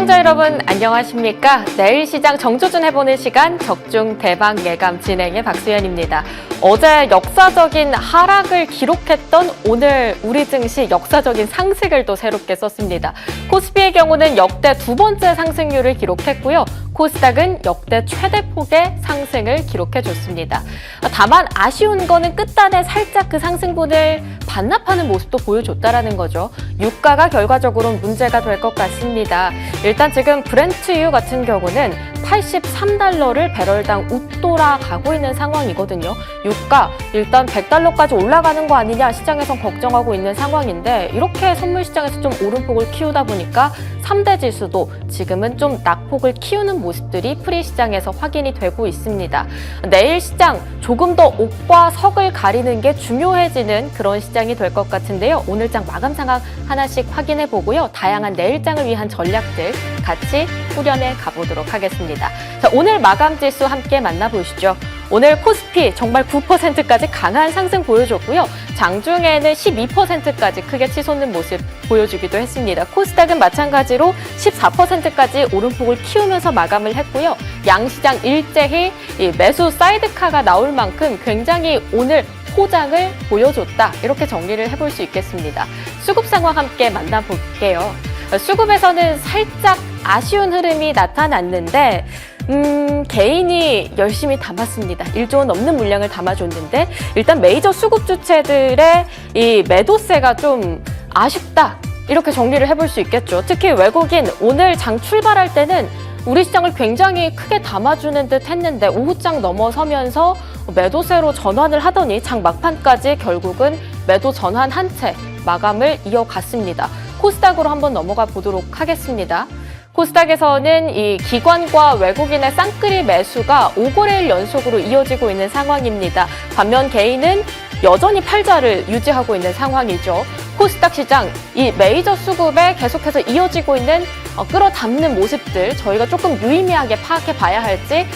시청자 여러분 안녕하십니까? 내일 시장 정조준 해보는 시간 적중 대박 예감 진행의 박수연입니다. 어제 역사적인 하락을 기록했던 오늘 우리 증시 역사적인 상승을 또 새롭게 썼습니다. 코스피의 경우는 역대 두 번째 상승률을 기록했고요. 코스닥은 역대 최대폭의 상승을 기록해줬습니다. 다만 아쉬운 거는 끝단에 살짝 그 상승분을 반납하는 모습도 보여줬다라는 거죠. 유가가 결과적으로는 문제가 될 것 같습니다. 일단 지금 브렌트유 같은 경우는 83달러를 배럴당 웃돌아 가고 있는 상황이거든요. 유가 일단 100달러까지 올라가는 거 아니냐 시장에선 걱정하고 있는 상황인데 이렇게 선물 시장에서 좀 오름폭을 키우다 보니까 3대 지수도 지금은 좀 낙폭을 키우는 모습들이 프리 시장에서 확인이 되고 있습니다. 내일 시장 조금 더 옥과 석을 가리는 게 중요해지는 그런 시장이 될 것 같은데요. 오늘장 마감 상황 하나씩 확인해 보고요. 다양한 내일장을 위한 전략들 같이 꾸려내 가보도록 하겠습니다. 자, 오늘 마감 지수 함께 만나보시죠. 오늘 코스피 정말 9%까지 강한 상승 보여줬고요. 장중에는 12%까지 크게 치솟는 모습 보여주기도 했습니다. 코스닥은 마찬가지로 14%까지 오름폭을 키우면서 마감을 했고요. 양시장 일제히 매수 사이드카가 나올 만큼 굉장히 오늘 포장을 보여줬다. 이렇게 정리를 해볼 수 있겠습니다. 수급 상황 함께 만나볼게요. 수급에서는 살짝 아쉬운 흐름이 나타났는데 개인이 열심히 담았습니다. 1조 원 넘는 물량을 담아줬는데 일단 메이저 수급 주체들의 이 매도세가 좀 아쉽다. 이렇게 정리를 해볼 수 있겠죠. 특히 외국인 오늘 장 출발할 때는 우리 시장을 굉장히 크게 담아주는 듯 했는데 오후장 넘어서면서 매도세로 전환을 하더니 장 막판까지 결국은 매도 전환 한 채 마감을 이어갔습니다. 코스닥으로 한번 넘어가 보도록 하겠습니다. 코스닥에서는 이 기관과 외국인의 쌍끌이 매수가 5거래일 연속으로 이어지고 있는 상황입니다. 반면 개인은 여전히 팔자를 유지하고 있는 상황이죠. 코스닥 시장 이 메이저 수급에 계속해서 이어지고 있는 끌어담는 모습들 저희가 조금 유의미하게 파악해 봐야 할지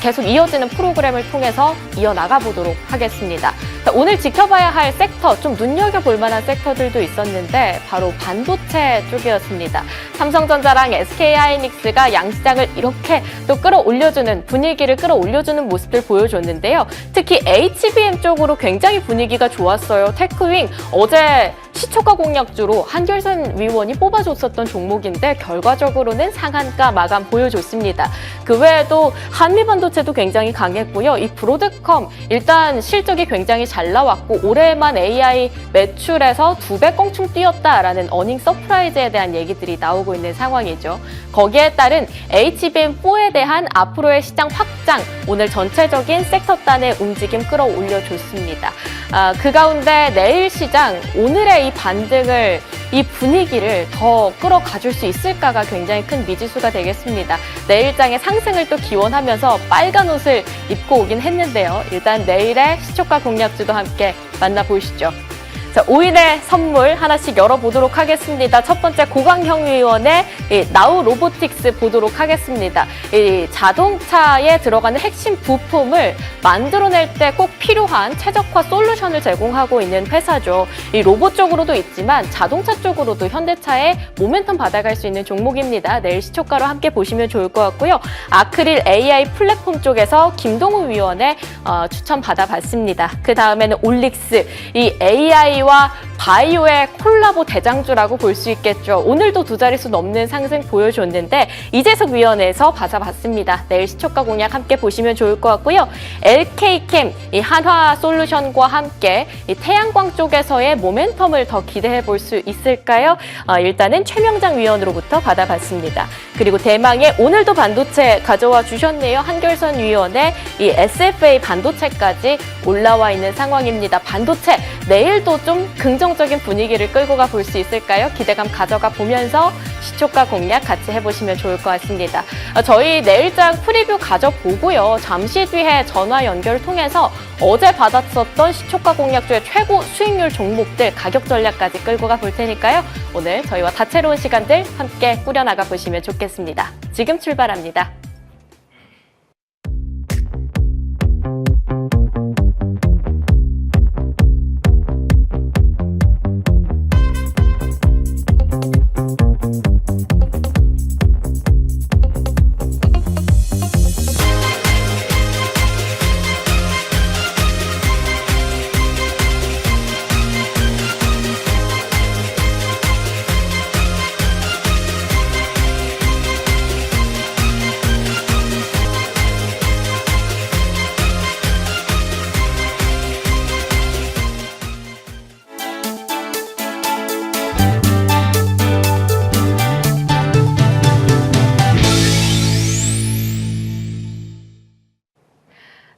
계속 이어지는 프로그램을 통해서 이어나가 보도록 하겠습니다. 자, 오늘 지켜봐야 할 섹터 좀 눈여겨볼 만한 섹터들도 있었는데 바로 반도체 쪽이었습니다. 삼성전자랑 SK하이닉스가 양시장을 이렇게 또 끌어올려주는 분위기를 끌어올려주는 모습들 보여줬는데요. 특히 HBM 쪽으로 굉장히 분위기가 좋았어요. 테크윙 어제 시초가 공략주로 한결선 위원이 뽑아줬었던 종목인데 결과적으로는 상한가 마감 보여줬습니다. 그 외에도 한미반도체도 굉장히 강했고요. 이 브로드컴 일단 실적이 굉장히 잘 나왔고 올해만 AI 매출에서 2배 껑충 뛰었다라는 어닝 서프라이즈에 대한 얘기들이 나오고 있는 상황이죠. 거기에 따른 HBM4에 대한 앞으로의 시장 확장 오늘 전체적인 섹터단의 움직임 끌어올려줬습니다. 그 가운데 내일 시장 오늘의 이 반등을 이 분위기를 더 끌어가줄 수 있을까가 굉장히 큰 미지수가 되겠습니다. 내일장의 상승을 또 기원하면서 빨간 옷을 입고 오긴 했는데요. 일단 내일의 시초가 공략주도 함께 만나보시죠. 자, 5인의 선물 하나씩 열어보도록 하겠습니다. 첫 번째 고광형 의원의 나우 로보틱스 보도록 하겠습니다. 이 자동차에 들어가는 핵심 부품을 만들어낼 때 꼭 필요한 최적화 솔루션을 제공하고 있는 회사죠. 이 로봇 쪽으로도 있지만 자동차 쪽으로도 현대차의 모멘텀 받아갈 수 있는 종목입니다. 내일 시초가로 함께 보시면 좋을 것 같고요. 아크릴 AI 플랫폼 쪽에서 김동우 위원의 추천 받아봤습니다. 그 다음에는 올릭스 이 AI와 바이오의 콜라보 대장주라고 볼 수 있겠죠. 오늘도 두 자릿수 넘는 상승 보여줬는데 이재석 위원회에서 받아봤습니다. 내일 시초가 공략 함께 보시면 좋을 것 같고요. LK캠 이 한화 솔루션과 함께 이 태양광 쪽에서의 모멘텀을 더 기대해 볼 수 있을까요? 일단은 최명장 위원으로부터 받아봤습니다. 그리고 대망의 오늘도 반도체 가져와 주셨네요. 한결선 위원의 이 SFA 반도체까지 올라와 있는 상황입니다. 반도체 내일도 좀 긍정적인 분위기를 끌고 가 볼 수 있을까요? 기대감 가져가 보면서 시초가 공략 같이 해보시면 좋을 것 같습니다. 저희 내일장 프리뷰 가져보고요. 잠시 뒤에 전화 연결을 통해서 어제 받았었던 시초가 공략주의 최고 수익률 종목들 가격 전략까지 끌고 가 볼 테니까요. 오늘 저희와 다채로운 시간들 함께 꾸려나가 보시면 좋겠습니다. 지금 출발합니다.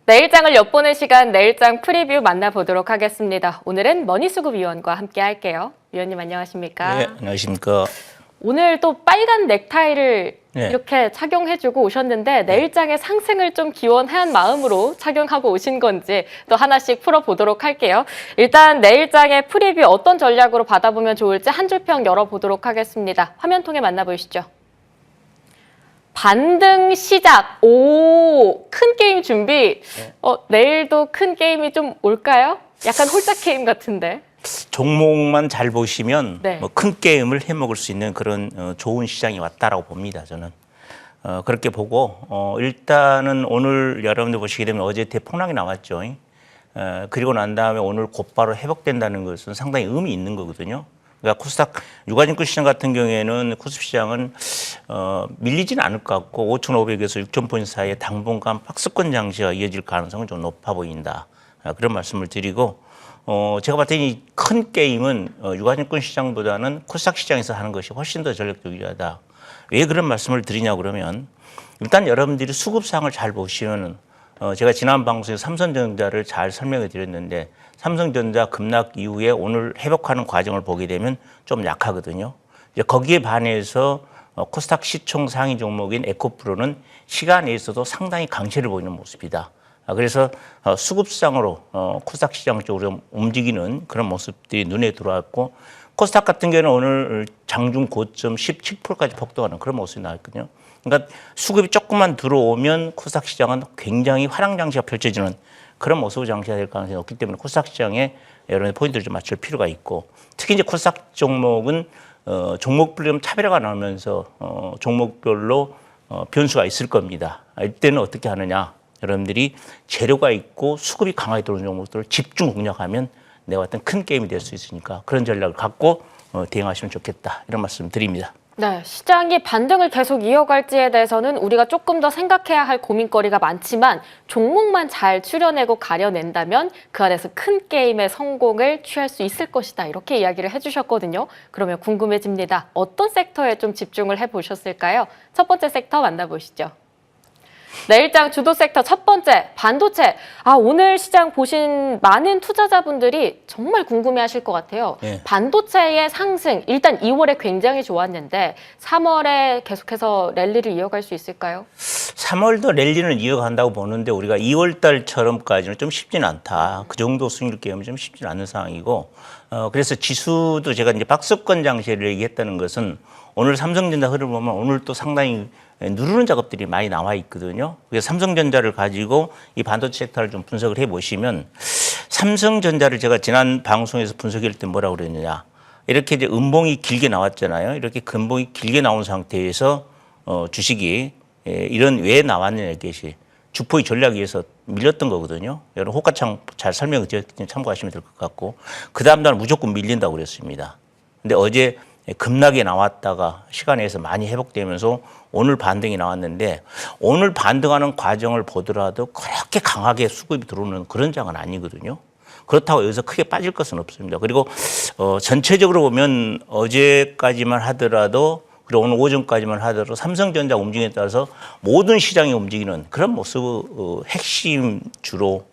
내일장을 엿보는 시간 내일장 프리뷰 만나보도록 하겠습니다. 오늘은 머니수급 위원과 함께 할게요. 위원님 안녕하십니까? 네, 안녕하십니까? 오늘 또 빨간 넥타이를 네. 이렇게 착용해주고 오셨는데 내일장의 상승을 좀 기원한 마음으로 착용하고 오신 건지 또 하나씩 풀어보도록 할게요. 일단 내일장의 프리뷰 어떤 전략으로 받아보면 좋을지 한 줄평 열어보도록 하겠습니다. 화면 통해 만나보시죠. 반등 시작. 오, 큰 게임 준비. 내일도 큰 게임이 좀 올까요? 약간 홀짝 게임 같은데. 종목만 잘 보시면 네. 큰 게임을 해먹을 수 있는 그런 좋은 시장이 왔다라고 봅니다. 저는 그렇게 보고 일단은 오늘 여러분들 보시게 되면 어제 대폭락이 나왔죠. 그리고 난 다음에 오늘 곧바로 회복된다는 것은 상당히 의미 있는 거거든요. 그러니까 코스닥 유가증권 시장 같은 경우에는 코스피 시장은 밀리지는 않을 것 같고 5,500에서 6,000포인트 사이에 당분간 박스권 장세가 이어질 가능성은 좀 높아 보인다. 그런 말씀을 드리고 제가 봤을 때 이 큰 게임은 유가증권 시장보다는 코스닥 시장에서 하는 것이 훨씬 더 전략적이다. 왜 그런 말씀을 드리냐 그러면 일단 여러분들이 수급상을 잘 보시면 제가 지난 방송에서 삼성전자를 잘 설명해 드렸는데 삼성전자 급락 이후에 오늘 회복하는 과정을 보게 되면 좀 약하거든요. 이제 거기에 반해서 코스닥 시총 상위 종목인 에코프로는 시간에 있어도 상당히 강세를 보이는 모습이다. 그래서 수급상으로 코스닥 시장 쪽으로 움직이는 그런 모습들이 눈에 들어왔고 코스닥 같은 경우는 오늘 장중 고점 17%까지 폭등하는 그런 모습이 나왔거든요. 그러니까 수급이 조금만 들어오면 코스닥 시장은 굉장히 화랑 장세가 펼쳐지는 그런 모습으로 장세가 될 가능성이 높기 때문에 코스닥 시장에 여러 포인트를 좀 맞출 필요가 있고 특히 이제 코스닥 종목은 종목별로 차별화가 나오면서 종목별로 변수가 있을 겁니다. 이때는 어떻게 하느냐? 여러분들이 재료가 있고 수급이 강하게 들어오는 종목들을 집중 공략하면 내가 봤던 큰 게임이 될 수 있으니까 그런 전략을 갖고 대응하시면 좋겠다. 이런 말씀 드립니다. 네, 시장이 반등을 계속 이어갈지에 대해서는 우리가 조금 더 생각해야 할 고민거리가 많지만 종목만 잘 추려내고 가려낸다면 그 안에서 큰 게임의 성공을 취할 수 있을 것이다. 이렇게 이야기를 해주셨거든요. 그러면 궁금해집니다. 어떤 섹터에 좀 집중을 해보셨을까요? 첫 번째 섹터 만나보시죠. 내일장 주도 섹터 첫 번째, 반도체. 오늘 시장 보신 많은 투자자분들이 정말 궁금해하실 것 같아요. 네. 반도체의 상승, 일단 2월에 굉장히 좋았는데 3월에 계속해서 랠리를 이어갈 수 있을까요? 3월도 랠리는 이어간다고 보는데 우리가 2월 달처럼까지는 좀 쉽지는 않다. 그 정도 수익률 게임은 좀 쉽지는 않은 상황이고 그래서 지수도 제가 이제 박스권 장세를 얘기했다는 것은 오늘 삼성전자 흐름을 보면 오늘 또 상당히 누르는 작업들이 많이 나와 있거든요. 그래서 삼성전자를 가지고 이 반도체 섹터를 좀 분석을 해보시면 삼성전자를 제가 지난 방송에서 분석할 때 뭐라고 그랬느냐. 이렇게 이제 음봉이 길게 나왔잖아요. 이렇게 근봉이 길게 나온 상태에서 주식이 이런 왜 나왔느냐 이것이 주포의 전략에 의해서 밀렸던 거거든요. 여러분 호가창 잘 설명을 드렸더니 참고하시면 될 것 같고 그 다음 날 무조건 밀린다고 그랬습니다. 근데 어제 급락이 나왔다가 시간에서 많이 회복되면서 오늘 반등이 나왔는데 오늘 반등하는 과정을 보더라도 그렇게 강하게 수급이 들어오는 그런 장은 아니거든요. 그렇다고 여기서 크게 빠질 것은 없습니다. 그리고 전체적으로 보면 어제까지만 하더라도 그리고 오늘 오전까지만 하더라도 삼성전자 움직임에 따라서 모든 시장이 움직이는 그런 모습 핵심 주로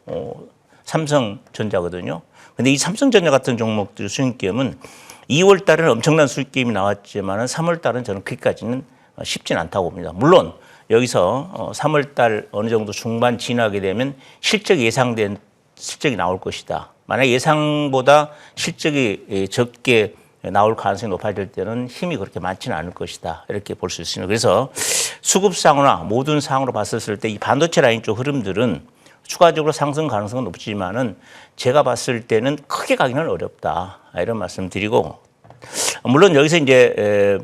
삼성전자거든요. 근데 이 삼성전자 같은 종목들 수익기업은 2월 달에는 엄청난 수익 게임이 나왔지만 3월 달은 저는 그기까지는 쉽진 않다고 봅니다. 물론 여기서 3월 달 어느 정도 중반 지나게 되면 실적 예상된 실적이 나올 것이다. 만약 예상보다 실적이 적게 나올 가능성이 높아질 때는 힘이 그렇게 많지는 않을 것이다. 이렇게 볼 수 있습니다. 그래서 수급상으로나 모든 상으로 봤을 때 이 반도체 라인 쪽 흐름들은 추가적으로 상승 가능성은 높지만은 제가 봤을 때는 크게 가기는 어렵다. 이런 말씀 드리고 물론 여기서 이제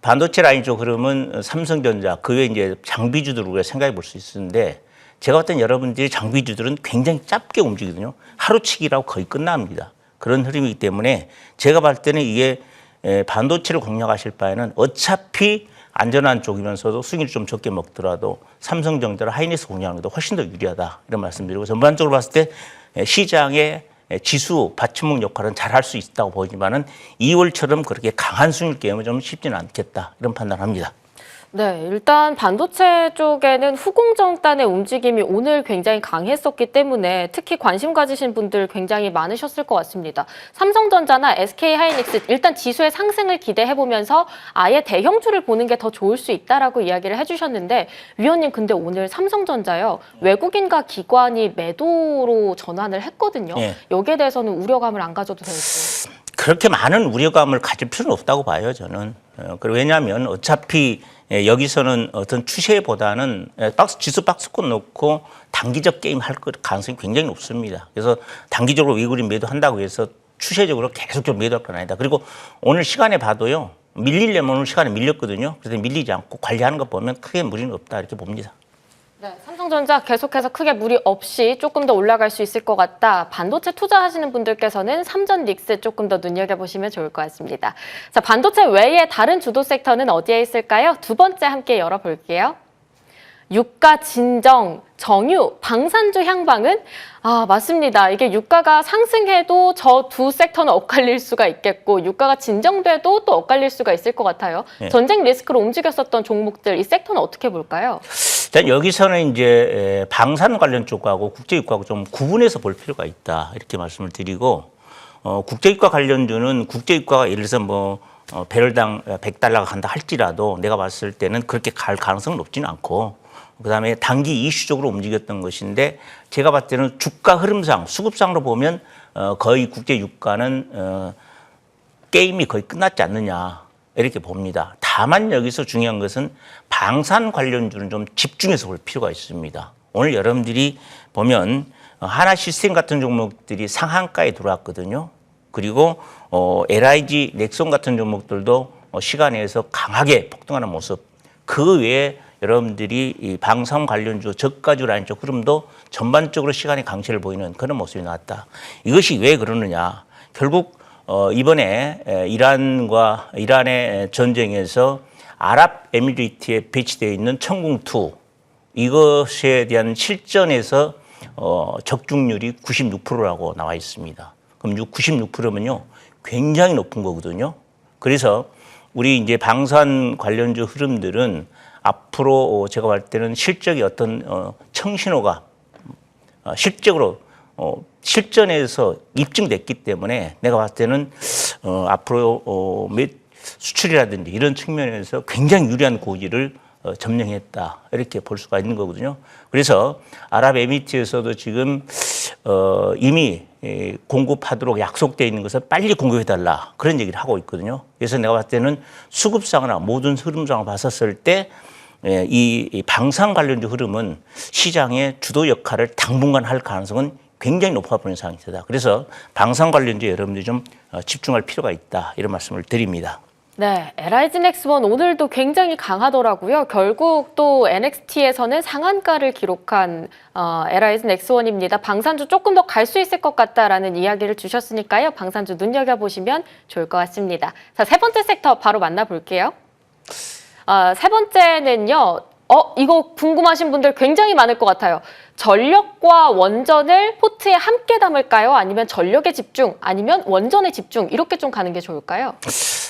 반도체 라인 쪽 흐름은 삼성전자 그 외에 이제 장비주들 우리가 생각해 볼 수 있는데 제가 봤을 때 여러분들이 장비주들은 굉장히 짧게 움직이거든요. 하루치기라고 거의 끝납니다. 그런 흐름이기 때문에 제가 봤을 때는 이게 반도체를 공략하실 바에는 어차피 안전한 쪽이면서도 수익을 좀 적게 먹더라도 삼성전자를 하이닉스 공략하는 것도 훨씬 더 유리하다. 이런 말씀드리고 전반적으로 봤을 때 시장의 지수 받침목 역할은 잘할 수 있다고 보지만은 2월처럼 그렇게 강한 수익 게임은 좀 쉽지는 않겠다. 이런 판단합니다. 네, 일단 반도체 쪽에는 후공정단의 움직임이 오늘 굉장히 강했었기 때문에 특히 관심 가지신 분들 굉장히 많으셨을 것 같습니다. 삼성전자나 SK하이닉스 일단 지수의 상승을 기대해보면서 아예 대형주를 보는 게 더 좋을 수 있다라고 이야기를 해주셨는데 위원님 근데 오늘 삼성전자요 외국인과 기관이 매도로 전환을 했거든요. 예. 여기에 대해서는 우려감을 안 가져도 될지. 그렇게 많은 우려감을 가질 필요는 없다고 봐요, 저는. 그리고 왜냐하면 어차피 여기서는 어떤 추세보다는 지수 박스권 놓고 단기적 게임 할 가능성이 굉장히 높습니다. 그래서 단기적으로 외국인 매도한다고 해서 추세적으로 계속적으로 매도할 건 아니다. 그리고 오늘 시간에 봐도요, 밀리려면 오늘 시간에 밀렸거든요. 그래서 밀리지 않고 관리하는 거 보면 크게 무리는 없다 이렇게 봅니다. 네, 삼성전자 계속해서 크게 무리 없이 조금 더 올라갈 수 있을 것 같다. 반도체 투자하시는 분들께서는 삼전닉스 조금 더 눈여겨보시면 좋을 것 같습니다. 자, 반도체 외에 다른 주도 섹터는 어디에 있을까요? 두 번째 함께 열어볼게요. 유가 진정, 정유, 방산주 향방은 맞습니다. 이게 유가가 상승해도 저 두 섹터는 엇갈릴 수가 있겠고 유가가 진정돼도 또 엇갈릴 수가 있을 것 같아요. 네. 전쟁 리스크로 움직였었던 종목들, 이 섹터는 어떻게 볼까요? 일단 여기서는 이제 방산 관련 쪽하고 국제유가하고 좀 구분해서 볼 필요가 있다 이렇게 말씀을 드리고 국제유가 관련주는 국제유가가 예를 들어서 뭐 배럴당 100달러가 간다 할지라도 내가 봤을 때는 그렇게 갈 가능성은 높지는 않고 그다음에 단기 이슈적으로 움직였던 것인데 제가 봤을 때는 주가 흐름상 수급상으로 보면 거의 국제유가는 게임이 거의 끝났지 않느냐 이렇게 봅니다. 다만 여기서 중요한 것은 방산 관련주는 좀 집중해서 볼 필요가 있습니다. 오늘 여러분들이 보면 하나 시스템 같은 종목들이 상한가에 들어왔거든요. 그리고 LIG, 넥슨 같은 종목들도 시간에서 강하게 폭등하는 모습. 그 외에 여러분들이 이 방산 관련주, 저가주라는 쪽 흐름도 전반적으로 시간의 강세를 보이는 그런 모습이 나왔다. 이것이 왜 그러느냐. 결국 이번에 이란의 전쟁에서 아랍에미리트에 배치되어 있는 천궁2 이것에 대한 실전에서 적중률이 96%라고 나와 있습니다. 그럼 96%면요 굉장히 높은 거거든요. 그래서 우리 이제 방산 관련주 흐름들은 앞으로 제가 볼 때는 실적이 어떤 청신호가 실적으로 실전에서 입증됐기 때문에 내가 봤을 때는 앞으로 수출이라든지 이런 측면에서 굉장히 유리한 고지를 점령했다 이렇게 볼 수가 있는 거거든요. 그래서 아랍에미리트에서도 지금 이미 공급하도록 약속되어 있는 것을 빨리 공급해달라 그런 얘기를 하고 있거든요. 그래서 내가 봤을 때는 수급상이나 모든 흐름상을 봤었을 때 이 방산 관련주 흐름은 시장의 주도 역할을 당분간 할 가능성은 굉장히 높아 보이는 상황이다. 그래서 방산 관련주에 여러분들이 좀 집중할 필요가 있다 이런 말씀을 드립니다. 네, LIG 넥스원 오늘도 굉장히 강하더라고요. 결국 또 NXT에서는 상한가를 기록한 LIG 넥스원입니다. 방산주 조금 더 갈 수 있을 것 같다라는 이야기를 주셨으니까요. 방산주 눈여겨보시면 좋을 것 같습니다. 자, 세 번째 섹터 바로 만나볼게요. 세 번째는요. 이거 궁금하신 분들 굉장히 많을 것 같아요. 전력과 원전을 포트에 함께 담을까요? 아니면 전력에 집중, 아니면 원전에 집중 이렇게 좀 가는 게 좋을까요?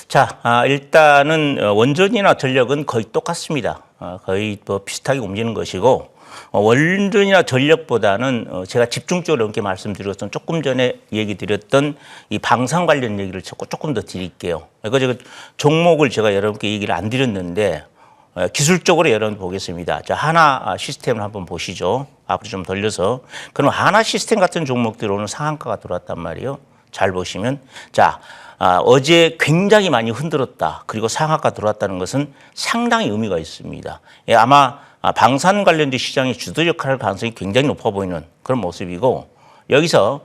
자, 일단은 원전이나 전력은 거의 똑같습니다. 거의 뭐 비슷하게 움직이는 것이고 원전이나 전력보다는 제가 집중적으로 이렇게 말씀드렸던 조금 전에 얘기 드렸던 이 방산 관련 얘기를 조금 더 드릴게요. 그래서 종목을 제가 여러분께 얘기를 안 드렸는데 기술적으로 여러분 보겠습니다. 자, 하나 시스템을 한번 보시죠. 앞으로 좀 돌려서. 그럼 하나 시스템 같은 종목들 오늘 상한가가 들어왔단 말이에요. 잘 보시면. 자, 어제 굉장히 많이 흔들었다. 그리고 상한가 들어왔다는 것은 상당히 의미가 있습니다. 아마 방산 관련주 시장의 주도 역할을 할 가능성이 굉장히 높아 보이는 그런 모습이고 여기서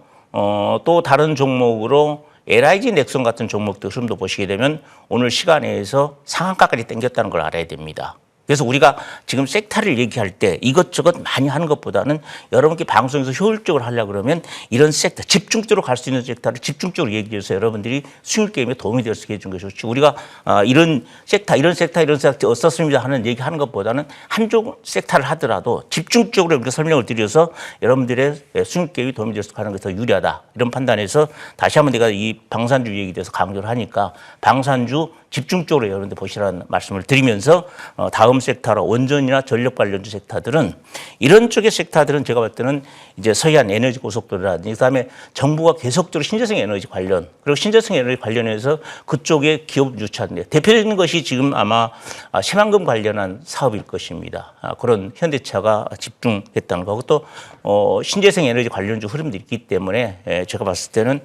또 다른 종목으로 LIG 넥슨 같은 종목들 흐름도 보시게 되면 오늘 시간에서 상한가까지 당겼다는 걸 알아야 됩니다. 그래서 우리가 지금 섹터를 얘기할 때 이것저것 많이 하는 것보다는 여러분께 방송에서 효율적으로 하려고 그러면 이런 섹터, 집중적으로 갈 수 있는 섹터를 집중적으로 얘기해서 여러분들이 수익 게임에 도움이 될 수 있게 해준 것이 좋지. 우리가 이런 섹터 어떻습니다 하는 얘기하는 것보다는 한쪽 섹터를 하더라도 집중적으로 이렇게 설명을 드려서 여러분들의 수익 게임에 도움이 될 수 있는 것이 더 유리하다. 이런 판단에서 다시 한번 내가 이 방산주 얘기에 대해서 강조를 하니까 방산주 집중적으로 여러분들 보시라는 말씀을 드리면서 다음 섹터로 원전이나 전력 관련주 섹터들은 이런 쪽의 섹터들은 제가 볼 때는 이제 서해안 에너지 고속도로라든지 그다음에 정부가 계속적으로 신재생 에너지 관련 그리고 신재생 에너지 관련해서 그쪽에 기업 유치하는데 대표적인 것이 지금 아마 새만금 관련한 사업일 것입니다. 그런 현대차가 집중했다는 거고 또 신재생 에너지 관련주 흐름들이 있기 때문에 제가 봤을 때는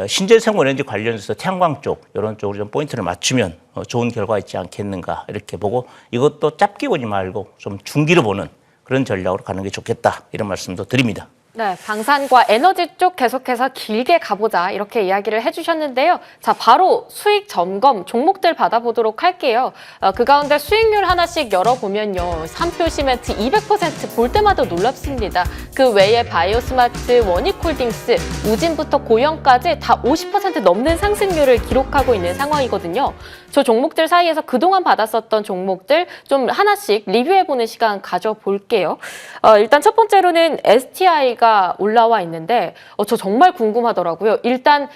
신재생 에너지 관련해서 태양광 쪽 이런 쪽으로 좀 포인트를 맞추면 좋은 결과가 있지 않겠는가 이렇게 보고 이것도 짧게 보지 말고 좀 중기로 보는 그런 전략으로 가는 게 좋겠다 이런 말씀도 드립니다. 네, 방산과 에너지 쪽 계속해서 길게 가보자 이렇게 이야기를 해주셨는데요. 자, 바로 수익 점검 종목들 받아보도록 할게요. 그 가운데 수익률 하나씩 열어보면요. 삼표 시멘트 200% 볼 때마다 놀랍습니다. 그 외에 바이오스마트, 원익홀딩스, 우진부터 고영까지 다 50% 넘는 상승률을 기록하고 있는 상황이거든요. 저 종목들 사이에서 그동안 받았었던 종목들 좀 하나씩 리뷰해보는 시간 가져볼게요. 일단 첫 번째로는 STI가 올라와 있는데 저 정말 궁금하더라고요. 일단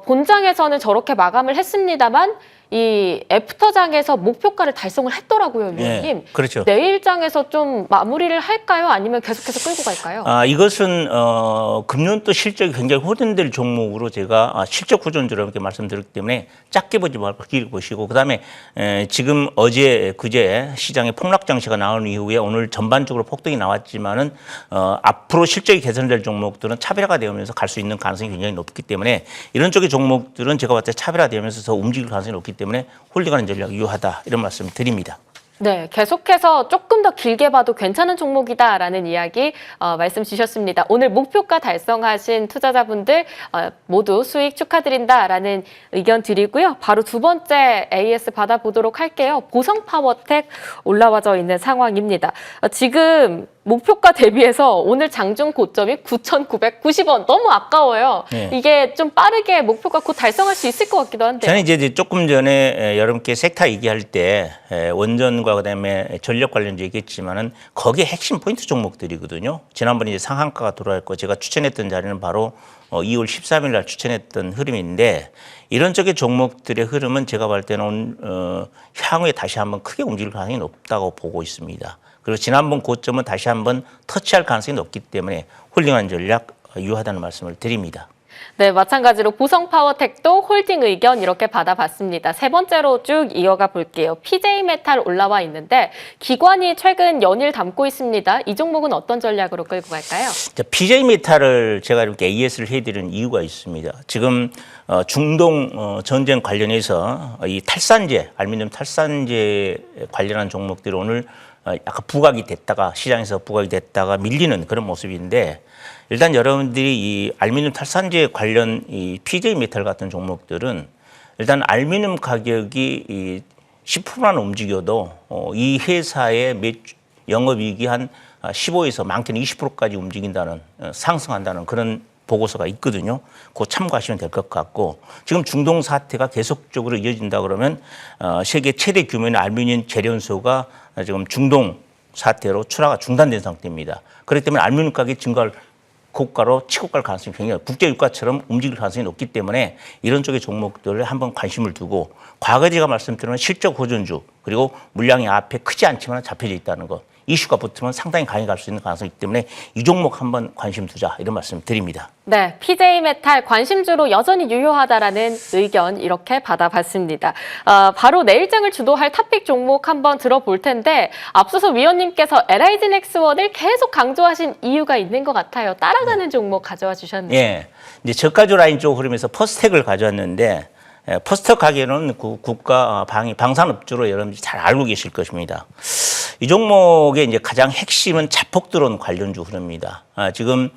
본장에서는 저렇게 마감을 했습니다만 이 애프터장에서 목표가를 달성을 했더라고요, 위원님. 네, 그렇죠. 내일장에서 좀 마무리를 할까요? 아니면 계속해서 끌고 갈까요? 이것은 금년도 실적이 굉장히 호전될 종목으로 제가 실적 호전주로 이렇게 말씀드렸기 때문에 작게 보지 말고 길게 보시고 그다음에 지금 어제 그제 시장에 폭락 장세가 나온 이후에 오늘 전반적으로 폭등이 나왔지만은 앞으로 실적이 개선될 종목들은 차별화가 되면서 갈 수 있는 가능성이 굉장히 높기 때문에 이런 쪽의 종목들은 제가 봤을 때 차별화되면서 더 움직일 가능성이 높기 때문에 홀딩하는 전략이 유효하다 이런 말씀을 드립니다. 네, 계속해서 조금 더 길게 봐도 괜찮은 종목이다라는 이야기 말씀 주셨습니다. 오늘 목표가 달성하신 투자자분들 모두 수익 축하드린다라는 의견 드리고요. 바로 두 번째 AS 받아보도록 할게요. 보성파워텍 올라와져 있는 상황입니다. 지금 목표가 대비해서 오늘 장중 고점이 9,990원. 너무 아까워요. 네. 이게 좀 빠르게 목표가 곧 달성할 수 있을 것 같기도 한데. 저는 이제 조금 전에 여러분께 섹터 얘기할 때 원전과 그다음에 전력 관련주 얘기했지만은 거기에 핵심 포인트 종목들이거든요. 지난번에 이제 상한가가 들어왔고 제가 추천했던 자리는 바로 2월 13일 날 추천했던 흐름인데 이런 쪽의 종목들의 흐름은 제가 볼 때는 향후에 다시 한번 크게 움직일 가능성이 높다고 보고 있습니다. 그리고 지난번 고점은 다시 한번 터치할 가능성이 높기 때문에 홀딩하는 전략 유효하다는 말씀을 드립니다. 네, 마찬가지로 보성파워텍도 홀딩 의견 이렇게 받아봤습니다. 세 번째로 쭉 이어가 볼게요. PJ메탈 올라와 있는데 기관이 최근 연일 담고 있습니다. 이 종목은 어떤 전략으로 끌고 갈까요? PJ메탈을 제가 이렇게 AS를 해드리는 이유가 있습니다. 지금 중동 전쟁 관련해서 이 탈산재, 알루미늄 탈산재 관련한 종목들이 오늘 약간 부각이 됐다가 시장에서 부각이 됐다가 밀리는 그런 모습인데 일단 여러분들이 이 알루미늄 탈산재 관련 이 PJ 메탈 같은 종목들은 일단 알루미늄 가격이 이 10%만 움직여도 이 회사의 영업이익이 한 15에서 많게는 20%까지 움직인다는 상승한다는 그런 보고서가 있거든요. 그거 참고하시면 될 것 같고 지금 중동 사태가 계속적으로 이어진다 그러면 세계 최대 규모의 알루미늄 재련소가 지금 중동 사태로 출하가 중단된 상태입니다. 그렇기 때문에 알루미늄 가격이 증가할 고가로 치고 갈 가능성이 굉장히 국제유가처럼 움직일 가능성이 높기 때문에 이런 쪽의 종목들을 한번 관심을 두고 과거 제가 말씀드린 실적 호전주 그리고 물량이 앞에 크지 않지만 잡혀져 있다는 것 이슈가 붙으면 상당히 강하게 갈 수 있는 가능성이 있기 때문에 이 종목 한번 관심 두자 이런 말씀 드립니다. 네, PJ메탈 관심주로 여전히 유효하다라는 의견 이렇게 받아봤습니다. 바로 내일장을 주도할 탑픽 종목 한번 들어볼 텐데 앞서서 위원님께서 LIG넥스원을 계속 강조하신 이유가 있는 것 같아요. 따라가는 종목 가져와 주셨네요. 예, 이제 저가주 라인 쪽 흐름에서 퍼스텍을 가져왔는데 퍼스텍 가게는 국가 방산업주로 여러분들이 잘 알고 계실 것입니다. 이 종목의 이제 가장 핵심은 자폭드론 관련주 흐름입니다. 지금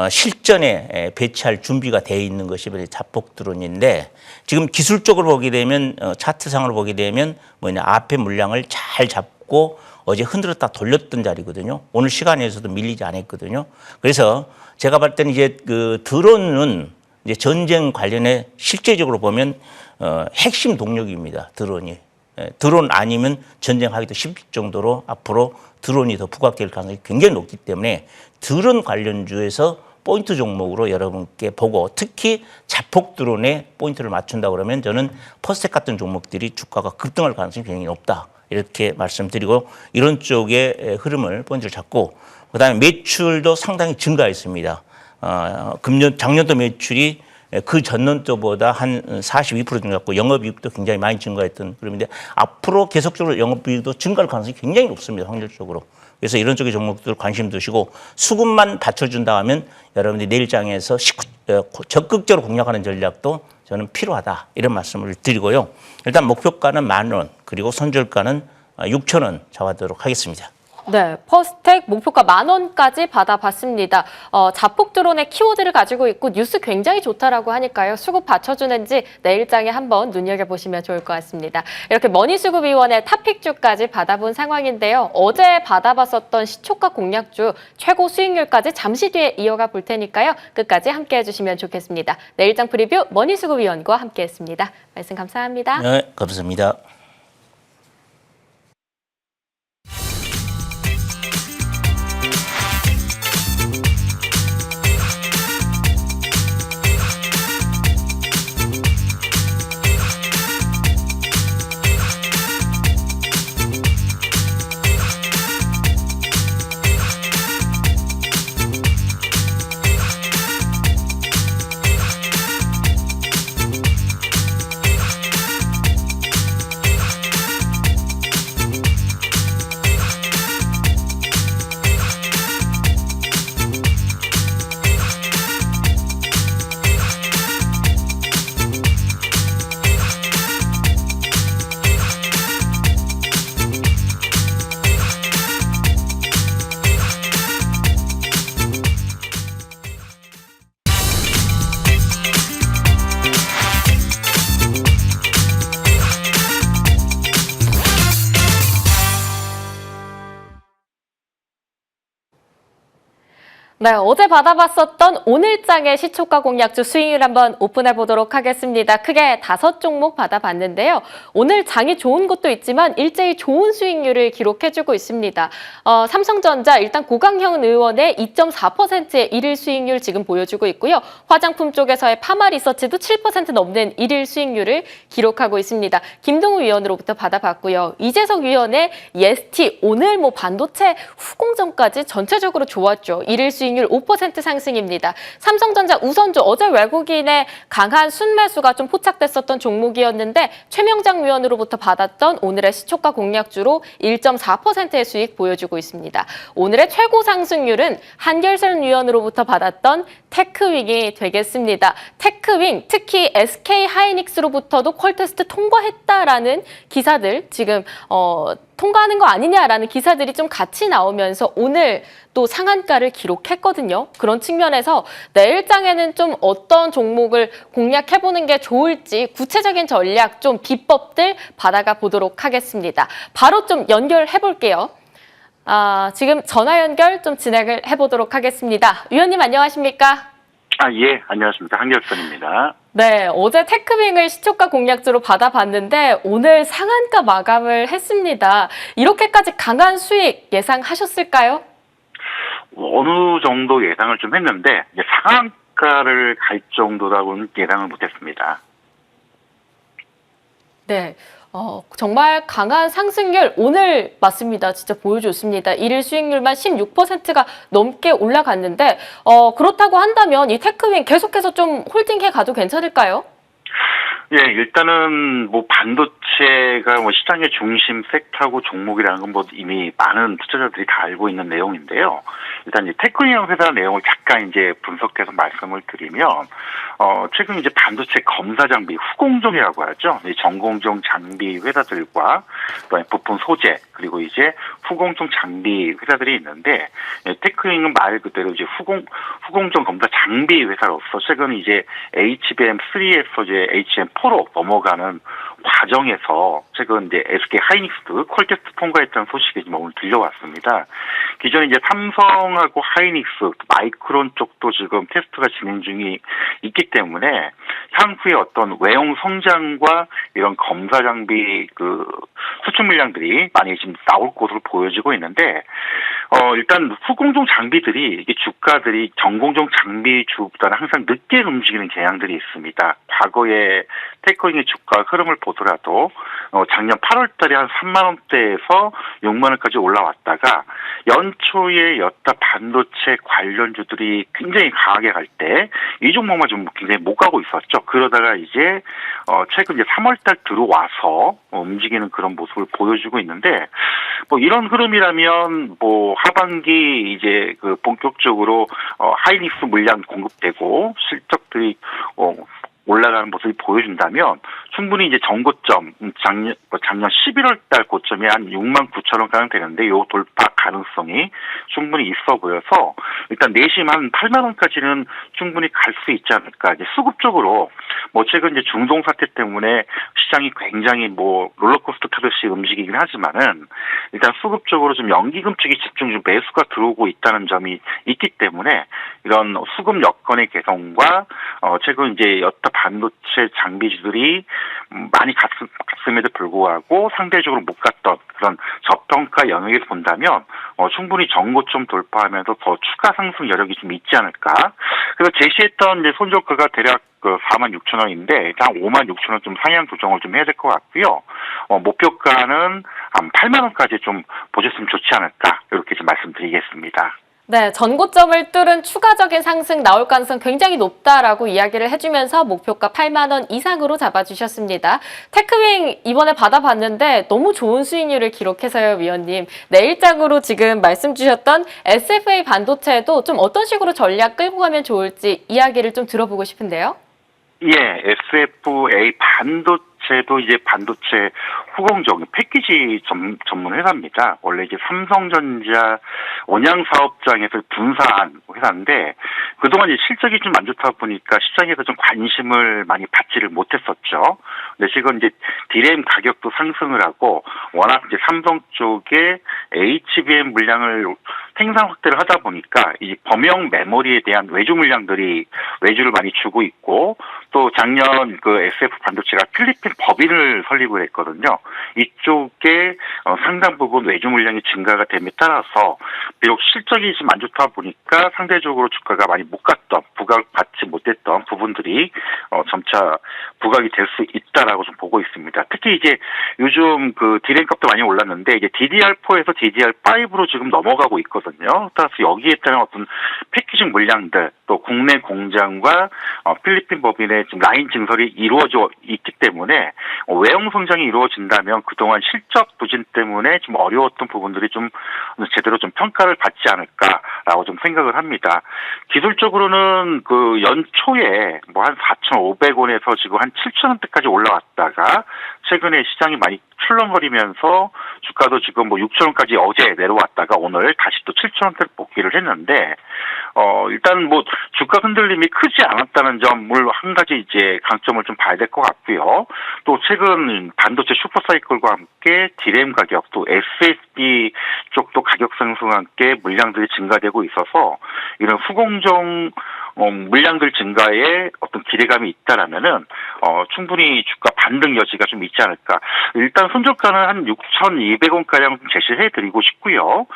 실전에 배치할 준비가 되어 있는 것이 자폭드론인데 지금 기술적으로 보게 되면 차트상으로 보게 되면 뭐냐 앞에 물량을 잘 잡고 어제 흔들었다 돌렸던 자리거든요. 오늘 시간에서도 밀리지 않았거든요. 그래서 제가 봤을 때는 이제 그 드론은 이제 전쟁 관련해 실제적으로 보면 핵심 동력입니다. 드론이. 드론 아니면 전쟁하기도 쉽을 정도로 앞으로 드론이 더 부각될 가능성이 굉장히 높기 때문에 드론 관련주에서 포인트 종목으로 여러분께 보고 특히 자폭 드론에 포인트를 맞춘다 그러면 저는 퍼스텍 같은 종목들이 주가가 급등할 가능성이 굉장히 높다. 이렇게 말씀드리고 이런 쪽의 흐름을 포인트를 잡고 그다음에 매출도 상당히 증가했습니다. 작년도 매출이 그 전년도보다 한 42% 증가했고 영업이익도 굉장히 많이 증가했던 그런데 앞으로 계속적으로 영업이익도 증가할 가능성이 굉장히 높습니다. 확률적으로. 그래서 이런 쪽의 종목들 관심 두시고 수급만 받쳐준다 하면 여러분들이 내일장에서 적극적으로 공략하는 전략도 저는 필요하다. 이런 말씀을 드리고요. 일단 목표가는 10,000원 그리고 손절가는 6,000원 잡아도록 하겠습니다. 네, 퍼스텍 목표가 10,000원까지 받아봤습니다. 자폭 드론의 키워드를 가지고 있고 뉴스 굉장히 좋다라고 하니까요. 수급 받쳐주는지 내일장에 한번 눈여겨보시면 좋을 것 같습니다. 이렇게 머니수급위원회 탑픽주까지 받아본 상황인데요. 어제 받아봤었던 시초가 공략주 최고 수익률까지 잠시 뒤에 이어가 볼 테니까요. 끝까지 함께해 주시면 좋겠습니다. 내일장 프리뷰 머니수급위원과 함께했습니다. 말씀 감사합니다. 네, 감사합니다. 네, 어제 받아봤었던 오늘장의 시초가 공략주 수익률 한번 오픈해 보도록 하겠습니다. 크게 5종목 받아봤는데요. 오늘 장이 좋은 것도 있지만 일제히 좋은 수익률을 기록해주고 있습니다. 삼성전자 일단 고강현 의원의 2.4%의 일일 수익률 지금 보여주고 있고요. 화장품 쪽에서의 파마리서치도 7% 넘는 일일 수익률을 기록하고 있습니다. 김동우 위원으로부터 받아봤고요. 이재석 위원의 예스티 오늘 반도체 후공정까지 전체적으로 좋았죠. 일일 수익률 5% 상승입니다. 삼성전자 우선주 어제 외국인의 강한 순매수가 좀 포착됐었던 종목이었는데 최명장 위원으로부터 받았던 오늘의 시초가 공략주로 1.4%의 수익 보여주고 있습니다. 오늘의 최고 상승률은 한결선 위원으로부터 받았던 테크윙이 되겠습니다. 테크윙 특히 SK 하이닉스로부터도 퀄테스트 통과했다라는 기사들 지금 통과하는 거 아니냐라는 기사들이 좀 같이 나오면서 오늘 또 상한가를 기록했거든요. 그런 측면에서 내일장에는 좀 어떤 종목을 공략해보는 게 좋을지 구체적인 전략, 좀 비법들 받아가 보도록 하겠습니다. 바로 좀 연결해볼게요. 지금 전화 연결 좀 진행을 해보도록 하겠습니다. 위원님 안녕하십니까? 예, 안녕하십니까. 한결선입니다. 네, 어제 테크윙을 시초가 공략주로 받아봤는데 오늘 상한가 마감을 했습니다. 이렇게까지 강한 수익 예상하셨을까요? 어느 정도 예상을 좀 했는데 이제 상한가를 갈 정도라고는 예상을 못했습니다. 네. 정말 강한 상승률 오늘 맞습니다. 진짜 보여줬습니다. 일일 수익률만 16%가 넘게 올라갔는데 그렇다고 한다면 이 테크윙 계속해서 좀 홀딩해 가도 괜찮을까요? 예, 일단은 반도체가 시장의 중심 섹터하고 종목이라는 건 이미 많은 투자자들이 다 알고 있는 내용인데요. 일단 이제 테크니언 회사 내용을 잠깐 이제 분석해서 말씀을 드리면, 최근 이제 반도체 검사 장비 후공정이라고 하죠. 이 전공정 장비 회사들과 또 부품 소재 그리고 이제 후공정 장비 회사들이 있는데, 테크니언은 말 그대로 이제 후공정 검사 장비 회사로서 최근 이제 HBM3에서 이제 HBM4로 넘어가는 과정에서 최근 이제 SK 하이닉스 퀄텍스 통과했다는 소식이 지금 오늘 들려왔습니다. 기존에 이제 삼성하고 하이닉스, 마이크론 쪽도 지금 테스트가 진행 중이 있기 때문에 향후에 어떤 외형 성장과 이런 검사 장비 그 수출 물량들이 많이 지금 나올 것으로 보여지고 있는데, 일단 후공정 장비들이 이게 주가들이 전공정 장비 주보다는 항상 늦게 움직이는 경향들이 있습니다. 과거에 테크닉의 주가 흐름을 보더라도 작년 8월달에 한 3만 원대에서 6만 원까지 올라왔다가 연초에 여타 반도체 관련주들이 굉장히 강하게 갈 때 이 종목만 좀 굉장히 못 가고 있었죠. 그러다가 이제 최근 이제 3월달 들어와서 움직이는 그런 모습을 보여주고 있는데, 뭐 이런 흐름이라면 뭐 하반기 이제 그 본격적으로 하이닉스 물량 공급되고 실적들이 올라가는 모습을 보여준다면 충분히 이제 전고점 작년 11월 달 고점이 한 6만 9천 원가량 되는데 요 돌파 가능성이 충분히 있어 보여서 일단 내심 한 8만 원까지는 충분히 갈 수 있지 않을까. 이제 수급적으로 뭐 최근 이제 중동 사태 때문에 시장이 굉장히 뭐 롤러코스터 타듯이 움직이긴 하지만은 일단 수급적으로 좀 연기금 쪽에 집중 좀 매수가 들어오고 있다는 점이 있기 때문에 이런 수급 여건의 개선과 최근 이제 여타 반도체 장비주들이 많이 갔음에도 불구하고 상대적으로 못 갔던 그런 저평가 영역에서 본다면 충분히 전고점 돌파하면서 더 추가 상승 여력이 좀 있지 않을까. 그래서 제시했던 이제 손절가가 대략 4만 6천 원인데 일단 5만 6천 원 좀 상향 조정을 좀 해야 될 것 같고요. 목표가는 한 8만 원까지 좀 보셨으면 좋지 않을까 이렇게 좀 말씀드리겠습니다. 네, 전고점을 뚫은 추가적인 상승 나올 가능성 굉장히 높다라고 이야기를 해주면서 목표가 8만 원 이상으로 잡아주셨습니다. 테크윙 이번에 받아봤는데 너무 좋은 수익률을 기록해서요, 위원님. 내일장으로 지금 말씀 주셨던 SFA 반도체도 좀 어떤 식으로 전략 끌고 가면 좋을지 이야기를 좀 들어보고 싶은데요. 예, SFA 반도체도 이제 반도체 후공정 패키지 전문 회사입니다. 원래 이제 삼성전자 원양 사업장에서 분사한 회사인데 그동안 이제 실적이 좀 안 좋다 보니까 시장에서 좀 관심을 많이 받지를 못했었죠. 근데 지금 이제 디램 가격도 상승을 하고 워낙 이제 삼성 쪽에 HBM 물량을 생산 확대를 하다 보니까 이 범용 메모리에 대한 외주 물량들이 외주를 많이 주고 있고 또 작년 그 SF 반도체가 필리핀 법인을 설립을 했거든요. 이쪽에 상당 부분 외주 물량이 증가가 됨에 따라서 비록 실적이 좀 안 좋다 보니까 상대적으로 주가가 많이 못 갔던 부각받지 못했던 부분들이 점차 부각이 될 수 있다라고 좀 보고 있습니다. 특히 이제 요즘 그 디램 값도 많이 올랐는데 이제 DDR4에서 DDR5로 지금 넘어가고 있거든요. 따라서 여기에 따른 어떤 패키징 물량들 또 국내 공장과 필리핀 법인의 지금 라인 증설이 이루어져 있기 때문에 외형 성장이 이루어진다면 그동안 실적 부진 때문에 좀 어려웠던 부분들이 좀 제대로 좀 평가를 받지 않을까라고 좀 생각을 합니다. 기술적으로는 그 연초에 뭐 한 4,500원에서 지금 한 7,000원대까지 올라왔다가 최근에 시장이 많이 출렁거리면서 주가도 지금 뭐 6,000원까지 어제 내려왔다가 오늘 다시 또 7,000원대를 복귀를 했는데 일단 뭐 주가 흔들림이 크지 않았다는 점을 한 가지 이제 강점을 좀 봐야 될 것 같고요. 또 최근 반도체 슈퍼사이클과 함께 디램 가격 또 SSD 쪽도 가격 상승과 함께 물량들이 증가되고 있어서 이런 후공정 물량들 증가에 어떤 기대감이 있다라면은 충분히 주가 반등 여지가 좀 있지 않을까. 일단 손절가는 한 6,200원가량 제시해 드리고 싶고요.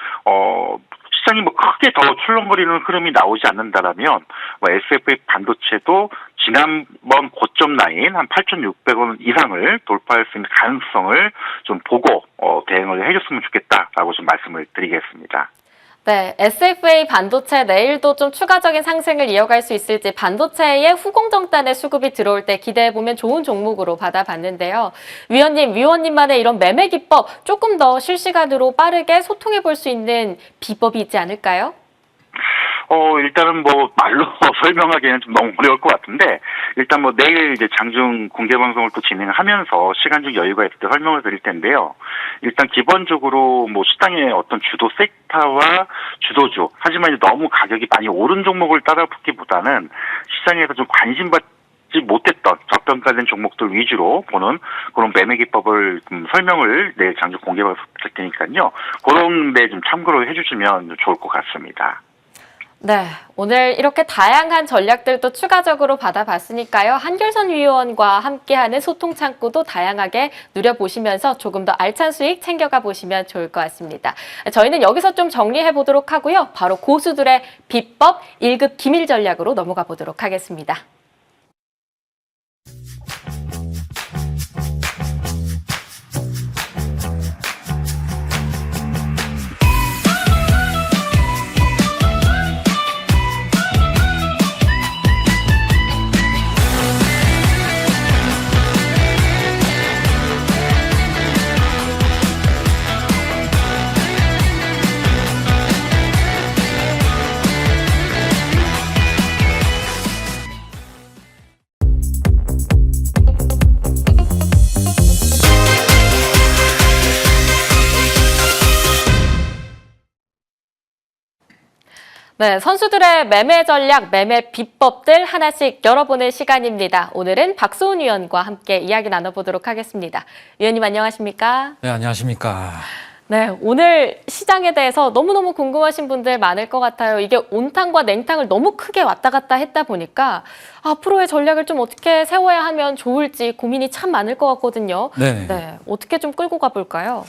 시장이 뭐 크게 더 출렁거리는 흐름이 나오지 않는다라면 뭐 SFA 반도체도 지난번 고점 라인 한 8,600원 이상을 돌파할 수 있는 가능성을 좀 보고 대응을 해줬으면 좋겠다라고 좀 말씀을 드리겠습니다. 네, SFA 반도체 내일도 좀 추가적인 상승을 이어갈 수 있을지 반도체의 후공정단의 수급이 들어올 때 기대해보면 좋은 종목으로 받아봤는데요. 위원님만의 이런 매매 기법 조금 더 실시간으로 빠르게 소통해볼 수 있는 비법이 있지 않을까요? 일단은 뭐 말로 설명하기에는 좀 너무 어려울 것 같은데, 일단 뭐 내일 이제 장중 공개 방송을 또 진행하면서 시간적 여유가 있을 때 설명을 드릴 텐데요. 일단 기본적으로 뭐 시장의 어떤 주도 섹터와 주도주, 하지만 이제 너무 가격이 많이 오른 종목을 따라붙기보다는 시장에서 좀 관심받지 못했던 저평가된 종목들 위주로 보는 그런 매매 기법을 좀 설명을 내일 장중 공개 방송 드릴 테니까요. 그런 데 좀 참고를 해주시면 좋을 것 같습니다. 네, 오늘 이렇게 다양한 전략들도 추가적으로 받아봤으니까요. 한결선 위원과 함께하는 소통 창구도 다양하게 누려보시면서 조금 더 알찬 수익 챙겨가 보시면 좋을 것 같습니다. 저희는 여기서 좀 정리해 보도록 하고요. 바로 고수들의 비법 1급 기밀 전략으로 넘어가 보도록 하겠습니다. 네, 선수들의 매매 전략, 매매 비법들 하나씩 열어보는 시간입니다. 오늘은 박소은 위원과 함께 이야기 나눠보도록 하겠습니다. 위원님 안녕하십니까? 네, 안녕하십니까? 네, 오늘 시장에 대해서 너무너무 궁금하신 분들 많을 것 같아요. 이게 온탕과 냉탕을 너무 크게 왔다 갔다 했다 보니까 앞으로의 전략을 좀 어떻게 세워야 하면 좋을지 고민이 참 많을 것 같거든요. 네, 어떻게 좀 끌고 가볼까요?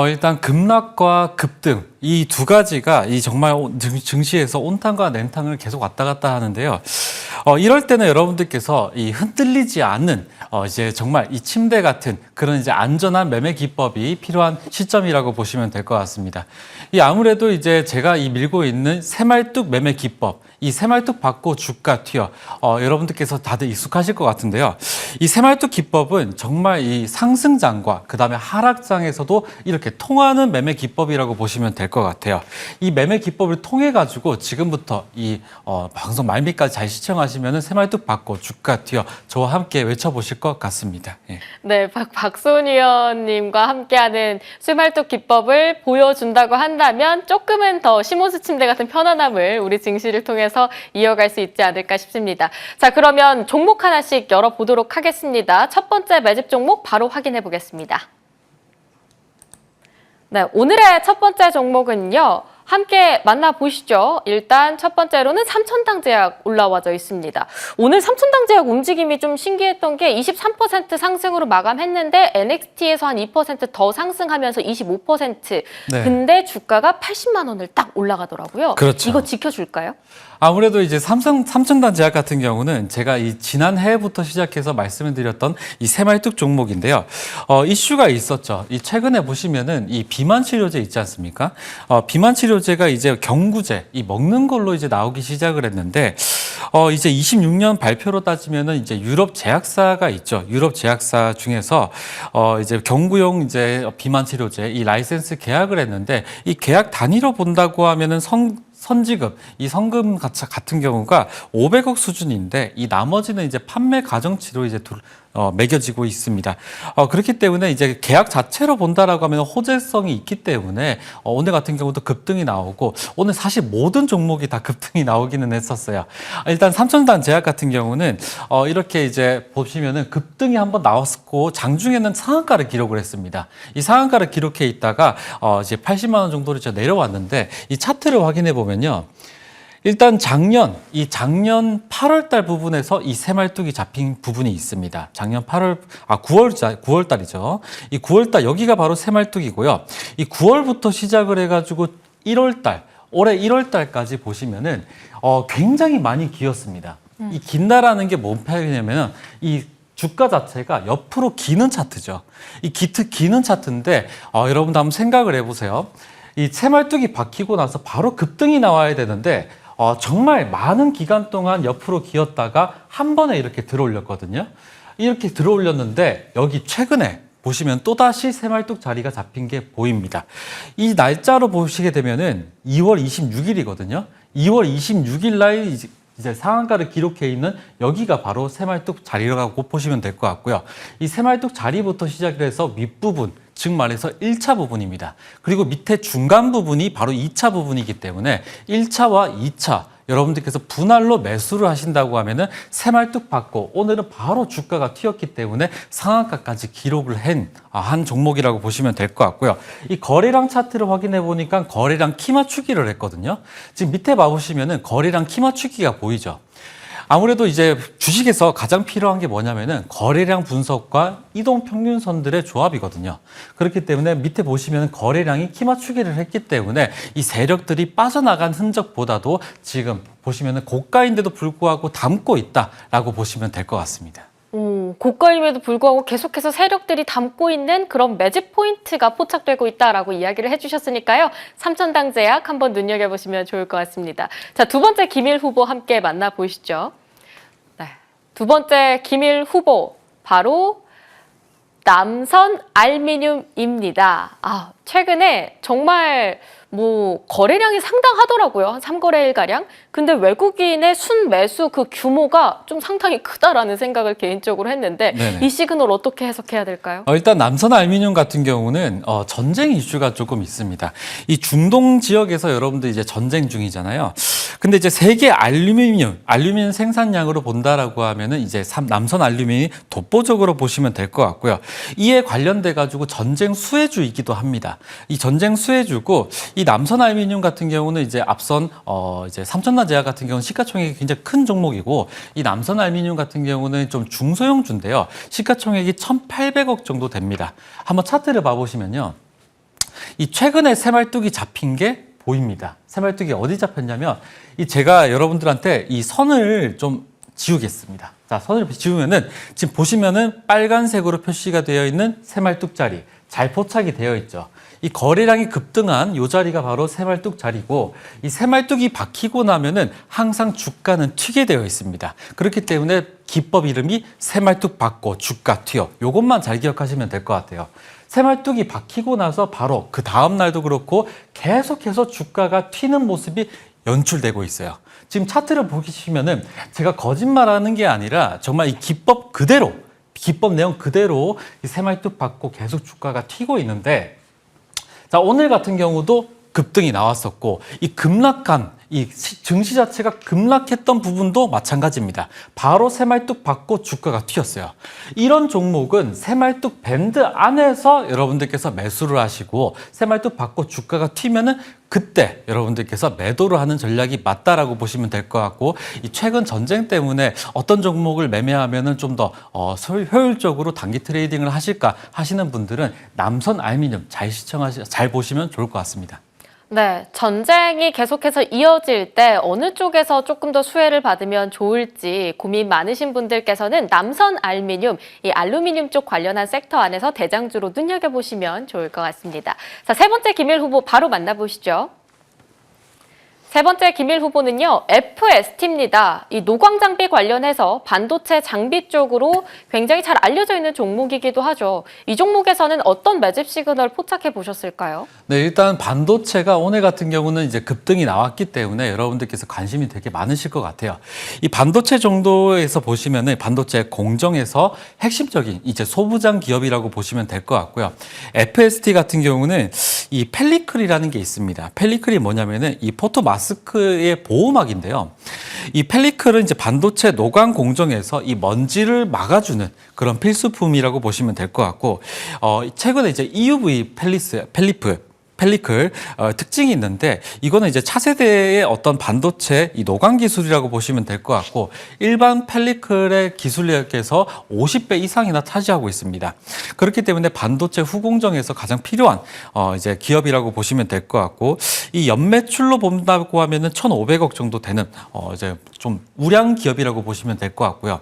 일단 급락과 급등 이 두 가지가 이 정말 증시에서 온탕과 냉탕을 계속 왔다 갔다 하는데요. 이럴 때는 여러분들께서 이 흔들리지 않는 이제 정말 이 침대 같은 그런 이제 안전한 매매 기법이 필요한 시점이라고 보시면 될 것 같습니다. 이 아무래도 이제 제가 이 밀고 있는 새말뚝 매매 기법, 이 새말뚝 받고 주가 튀어 여러분들께서 다들 익숙하실 것 같은데요. 이 새말뚝 기법은 정말 이 상승장과 그다음에 하락장에서도 이렇게 통하는 매매 기법이라고 보시면 될 것 같아요. 이 매매 기법을 통해 가지고 지금부터 이 방송 말미까지 잘 시청하시면은 새말뚝 받고 주가 튀어 저와 함께 외쳐보실 것 같습니다. 예. 네, 박소은 위원님과 함께하는 새말뚝 기법을 보여준다고 한다면 조금은 더 시몬스 침대 같은 편안함을 우리 증시를 통해서 이어갈 수 있지 않을까 싶습니다. 자, 그러면 종목 하나씩 열어보도록 하겠습니다. 첫 번째 매집 종목 바로 확인해 보겠습니다. 네, 오늘의 첫 번째 종목은요. 함께 만나보시죠. 일단 첫 번째로는 삼천당제약 올라와져 있습니다. 오늘 삼천당제약 움직임이 좀 신기했던 게 23% 상승으로 마감했는데 NXT에서 한 2% 더 상승하면서 25%. 네. 근데 주가가 80만 원을 딱 올라가더라고요. 그렇죠. 이거 지켜줄까요? 아무래도 이제 삼천당제약 같은 경우는 제가 이 지난 해부터 시작해서 말씀을 드렸던 이 새말뚝 종목인데요. 이슈가 있었죠. 이 최근에 보시면은 이 비만 치료제 있지 않습니까? 비만 치료제가 이제 경구제, 이 먹는 걸로 이제 나오기 시작을 했는데, 이제 26년 발표로 따지면은 이제 유럽 제약사가 있죠. 유럽 제약사 중에서 이제 경구용 이제 비만 치료제 이 라이센스 계약을 했는데, 이 계약 단위로 본다고 하면은 선지급, 이 성금 같은 경우가 500억 수준인데 이 나머지는 이제 판매 가정치로 이제 매겨지고 있습니다. 그렇기 때문에 이제 계약 자체로 본다라고 하면 호재성이 있기 때문에 오늘 같은 경우도 급등이 나오고 오늘 사실 모든 종목이 다 급등이 나오기는 했었어요. 일단 삼천당제약 같은 경우는 이렇게 이제 보시면은 급등이 한번 나왔고 장중에는 상한가를 기록을 했습니다. 이 상한가를 기록해 있다가 이제 80만 원 정도로 이제 내려왔는데 이 차트를 확인해 보면요. 일단 작년 8월 달 부분에서 이 새말뚝이 잡힌 부분이 있습니다. 작년 9월 달이죠. 이 9월 달 여기가 바로 새말뚝이고요. 이 9월부터 시작을 해가지고 1월 달, 올해 1월 달까지 보시면은 굉장히 많이 기었습니다. 이 긴다라는 게 뭔 표현이냐면은 이 주가 자체가 옆으로 기는 차트죠. 이 기는 차트인데 여러분도 한번 생각을 해보세요. 이 새말뚝이 박히고 나서 바로 급등이 나와야 되는데 정말 많은 기간 동안 옆으로 기었다가 한 번에 이렇게 들어올렸거든요. 이렇게 들어올렸는데 여기 최근에 보시면 또다시 새말뚝 자리가 잡힌 게 보입니다. 이 날짜로 보시게 되면은 2월 26일이거든요. 2월 26일 날 이제 상한가를 기록해 있는 여기가 바로 새말뚝 자리라고 보시면 될 것 같고요. 이 새말뚝 자리부터 시작해서 윗부분, 즉 말해서 1차 부분입니다. 그리고 밑에 중간 부분이 바로 2차 부분이기 때문에 1차와 2차 여러분들께서 분할로 매수를 하신다고 하면은 새말뚝 받고 오늘은 바로 주가가 튀었기 때문에 상한가까지 기록을 한 종목이라고 보시면 될 것 같고요. 이 거래량 차트를 확인해 보니까 거래량 키 맞추기를 했거든요. 지금 밑에 봐보시면은 거래량 키 맞추기가 보이죠. 아무래도 이제 주식에서 가장 필요한 게 뭐냐면은 거래량 분석과 이동 평균선들의 조합이거든요. 그렇기 때문에 밑에 보시면 거래량이 키 맞추기를 했기 때문에 이 세력들이 빠져나간 흔적보다도 지금 보시면은 고가인데도 불구하고 담고 있다라고 보시면 될 것 같습니다. 고가임에도 불구하고 계속해서 세력들이 담고 있는 그런 매집 포인트가 포착되고 있다라고 이야기를 해주셨으니까요. 삼천당제약 한번 눈여겨보시면 좋을 것 같습니다. 자, 두 번째 기밀 후보 함께 만나보시죠. 네, 두 번째 기밀 후보 바로 남선알미늄입니다. 최근에 정말 거래량이 상당하더라고요. 한 3거래일가량. 근데 외국인의 순매수 그 규모가 좀 상당히 크다라는 생각을 개인적으로 했는데 네네. 이 시그널 어떻게 해석해야 될까요? 일단 남선알미늄 같은 경우는 전쟁 이슈가 조금 있습니다. 이 중동 지역에서 여러분들 이제 전쟁 중이잖아요. 근데 이제 세계 알루미늄 생산량으로 본다라고 하면은 이제 남선알루미늄이 독보적으로 보시면 될 것 같고요. 이에 관련돼 가지고 전쟁 수혜주이기도 합니다. 이 전쟁 수혜주고 이 남선알루미늄 같은 경우는 이제 앞선 이제 삼천단제약 같은 경우는 시가총액이 굉장히 큰 종목이고 이 남선알루미늄 같은 경우는 좀 중소형주인데요. 시가총액이 1,800억 정도 됩니다. 한번 차트를 봐보시면요. 이 최근에 새말뚝이 잡힌 게 보입니다. 새말뚝이 어디 잡혔냐면 제가 여러분들한테 이 선을 좀 지우겠습니다. 자, 선을 지우면은 지금 보시면은 빨간색으로 표시가 되어 있는 새말뚝 자리 잘 포착이 되어 있죠. 이 거래량이 급등한 이 자리가 바로 새말뚝 자리고 이 새말뚝이 박히고 나면은 항상 주가는 튀게 되어 있습니다. 그렇기 때문에 기법 이름이 새말뚝 박고 주가 튀어. 이것만 잘 기억하시면 될 것 같아요. 새말뚝이 박히고 나서 바로 그 다음 날도 그렇고 계속해서 주가가 튀는 모습이 연출되고 있어요. 지금 차트를 보시면은 제가 거짓말하는 게 아니라 정말 이 기법 내용 그대로 이 새말뚝 받고 계속 주가가 튀고 있는데 자, 오늘 같은 경우도 급등이 나왔었고 이 급락한 이 증시 자체가 급락했던 부분도 마찬가지입니다. 바로 새말뚝 받고 주가가 튀었어요. 이런 종목은 새말뚝 밴드 안에서 여러분들께서 매수를 하시고 새말뚝 받고 주가가 튀면은 그때 여러분들께서 매도를 하는 전략이 맞다라고 보시면 될 것 같고 이 최근 전쟁 때문에 어떤 종목을 매매하면은 좀 더 효율적으로 단기 트레이딩을 하실까 하시는 분들은 남선알루미늄 잘 보시면 좋을 것 같습니다. 네, 전쟁이 계속해서 이어질 때 어느 쪽에서 조금 더 수혜를 받으면 좋을지 고민 많으신 분들께서는 남선알루미늄, 이 알루미늄 쪽 관련한 섹터 안에서 대장주로 눈여겨보시면 좋을 것 같습니다. 자, 세 번째 기밀 후보 바로 만나보시죠. 세 번째 기밀 후보는요, FST입니다. 이 노광 장비 관련해서 반도체 장비 쪽으로 굉장히 잘 알려져 있는 종목이기도 하죠. 이 종목에서는 어떤 매집 시그널 포착해 보셨을까요? 네, 일단 반도체가 오늘 같은 경우는 이제 급등이 나왔기 때문에 여러분들께서 관심이 되게 많으실 것 같아요. 이 반도체 정도에서 보시면은 반도체 공정에서 핵심적인 이제 소부장 기업이라고 보시면 될 것 같고요. FST 같은 경우는 이 펠리클이라는 게 있습니다. 펠리클이 뭐냐면은 이 포토마스크의 보호막인데요. 이 펠리클은 이제 반도체 노광 공정에서 이 먼지를 막아주는 그런 필수품이라고 보시면 될 것 같고, 최근에 이제 EUV 펠리클 특징이 있는데 이거는 이제 차세대의 어떤 반도체 이 노광 기술이라고 보시면 될 것 같고 일반 펠리클의 기술력에서 50배 이상이나 차지하고 있습니다. 그렇기 때문에 반도체 후공정에서 가장 필요한 이제 기업이라고 보시면 될 것 같고 이 연매출로 본다고 하면은 1,500억 정도 되는 이제 좀 우량 기업이라고 보시면 될 것 같고요.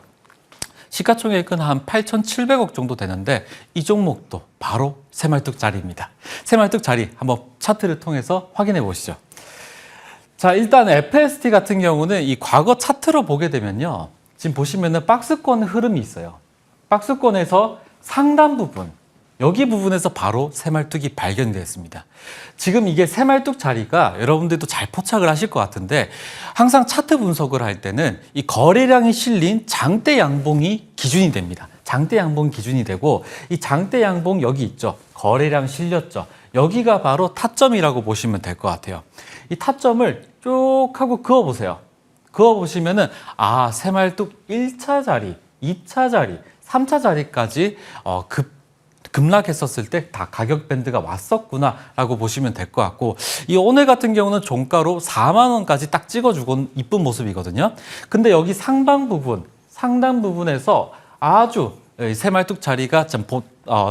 시가총액은 한 8,700억 정도 되는데 이 종목도 바로 새말뚝 자리입니다. 새말뚝 자리 한번 차트를 통해서 확인해 보시죠. 자, 일단 FST 같은 경우는 이 과거 차트로 보게 되면요. 지금 보시면은 박스권 흐름이 있어요. 박스권에서 상단 부분 여기 부분에서 바로 새말뚝이 발견됐습니다. 지금 이게 새말뚝 자리가 여러분들도 잘 포착을 하실 것 같은데 항상 차트 분석을 할 때는 이 거래량이 실린 장대 양봉이 기준이 됩니다. 장대 양봉 기준이 되고 이 장대 양봉 여기 있죠. 거래량 실렸죠. 여기가 바로 타점이라고 보시면 될 것 같아요. 이 타점을 쭉 하고 그어보세요. 그어보시면은 새말뚝 1차 자리, 2차 자리, 3차 자리까지 급락했었을 때 다 가격 밴드가 왔었구나라고 보시면 될 것 같고 이 오늘 같은 경우는 종가로 4만 원까지 딱 찍어주고 이쁜 모습이거든요. 근데 여기 상단 부분에서 아주 새말뚝 자리가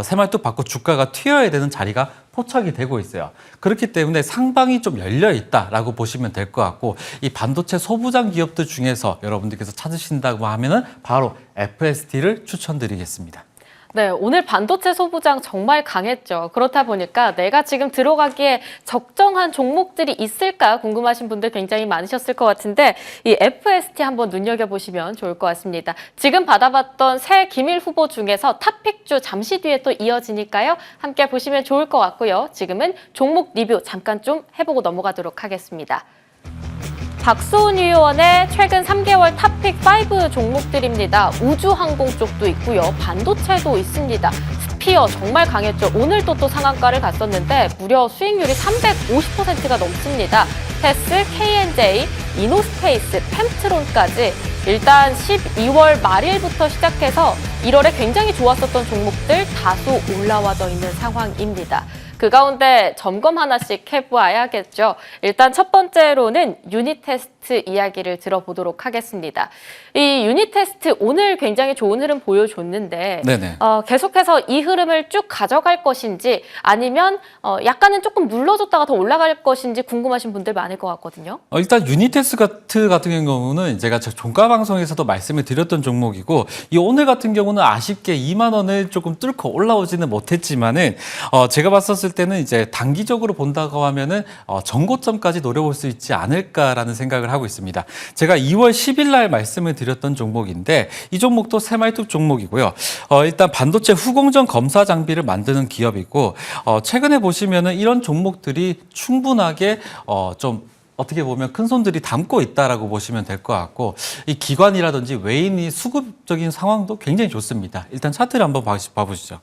새말뚝 받고 주가가 튀어야 되는 자리가 포착이 되고 있어요. 그렇기 때문에 상방이 좀 열려 있다라고 보시면 될 것 같고 이 반도체 소부장 기업들 중에서 여러분들께서 찾으신다고 하면은 바로 FST를 추천드리겠습니다. 네, 오늘 반도체 소부장 정말 강했죠. 그렇다 보니까 내가 지금 들어가기에 적정한 종목들이 있을까 궁금하신 분들 굉장히 많으셨을 것 같은데 이 FST 한번 눈여겨보시면 좋을 것 같습니다. 지금 받아봤던 새 기밀 후보 중에서 탑픽주 잠시 뒤에 또 이어지니까요. 함께 보시면 좋을 것 같고요. 지금은 종목 리뷰 잠깐 좀 해보고 넘어가도록 하겠습니다. 박소은 의원의 최근 3개월 탑픽 5 종목들입니다. 우주항공 쪽도 있고요. 반도체도 있습니다. 스피어 정말 강했죠. 오늘도 또 상한가를 갔었는데 무려 수익률이 350%가 넘습니다. 테스, K&J, 이노스페이스, 펜트론까지 일단 12월 말일부터 시작해서 1월에 굉장히 좋았었던 종목들 다소 올라와져 있는 상황입니다. 그 가운데 점검 하나씩 해봐야겠죠. 일단 첫 번째로는 유닛 테스트 이야기를 들어보도록 하겠습니다. 이 유닛 테스트 오늘 굉장히 좋은 흐름 보여줬는데 계속해서 이 흐름을 쭉 가져갈 것인지 아니면 약간은 조금 눌러줬다가 더 올라갈 것인지 궁금하신 분들 많을 것 같거든요. 일단 유닛 테스트 같은 경우는 제가 종가 방송에서도 말씀을 드렸던 종목이고 이 오늘 같은 경우는 아쉽게 2만 원을 조금 뚫고 올라오지는 못했지만은 제가 봤었을 때는 이제 단기적으로 본다고 하면은 전고점까지 노려볼 수 있지 않을까라는 생각을 하고 있습니다. 제가 2월 10일 날 말씀을 드렸던 종목인데 이 종목도 새말뚝 종목이고요. 일단 반도체 후공정 검사 장비를 만드는 기업이고 최근에 보시면은 이런 종목들이 충분하게 좀 어떻게 보면 큰 손들이 담고 있다라고 보시면 될 것 같고 이 기관이라든지 외인이 수급적인 상황도 굉장히 좋습니다. 일단 차트를 한번 봐보시죠.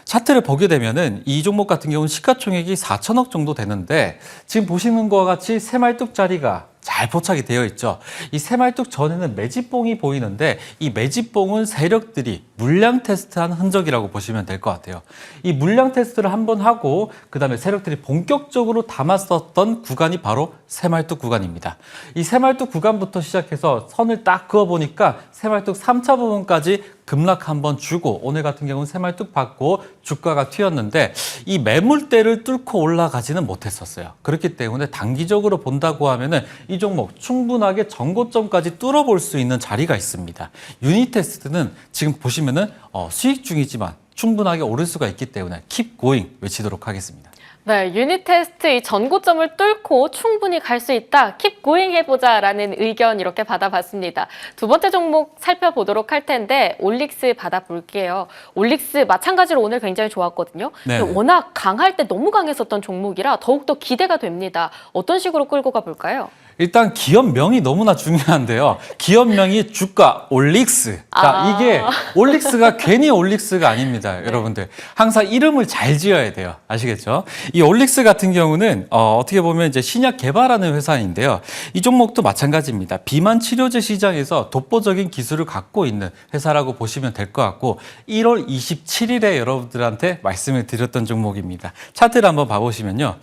차트를 보게 되면은 이 종목 같은 경우는 시가총액이 4천억 정도 되는데 지금 보시는 것과 같이 새말뚝 자리가 잘 포착이 되어 있죠. 이 새말뚝 전에는 매집봉이 보이는데 이 매집봉은 세력들이 물량 테스트한 흔적이라고 보시면 될 것 같아요. 이 물량 테스트를 한번 하고 그다음에 세력들이 본격적으로 담았었던 구간이 바로 새말뚝 구간입니다. 이 새말뚝 구간부터 시작해서 선을 딱 그어보니까 새말뚝 3차 부분까지 급락 한번 주고 오늘 같은 경우는 새말뚝 받고 주가가 튀었는데 이 매물대를 뚫고 올라가지는 못했었어요. 그렇기 때문에 단기적으로 본다고 하면은 이 종목 충분하게 전고점까지 뚫어볼 수 있는 자리가 있습니다. 유닛 테스트는 지금 보시면은 수익 중이지만 충분하게 오를 수가 있기 때문에 keep going 외치도록 하겠습니다. 네, 유닛 테스트 이 전고점을 뚫고 충분히 갈 수 있다. 킵 고잉 해보자라는 의견 이렇게 받아봤습니다. 두 번째 종목 살펴보도록 할 텐데 올릭스 받아볼게요. 올릭스 마찬가지로 오늘 굉장히 좋았거든요. 워낙 강할 때 너무 강했었던 종목이라 더욱더 기대가 됩니다. 어떤 식으로 끌고 가볼까요? 일단 기업명이 너무나 중요한데요. 기업명이 주가 올릭스. 자, 이게 올릭스가 괜히 올릭스가 아닙니다. 여러분들. 항상 이름을 잘 지어야 돼요. 아시겠죠? 이 올릭스 같은 경우는 어떻게 보면 이제 신약 개발하는 회사인데요. 이 종목도 마찬가지입니다. 비만 치료제 시장에서 독보적인 기술을 갖고 있는 회사라고 보시면 될 것 같고 1월 27일에 여러분들한테 말씀을 드렸던 종목입니다. 차트를 한번 봐보시면요.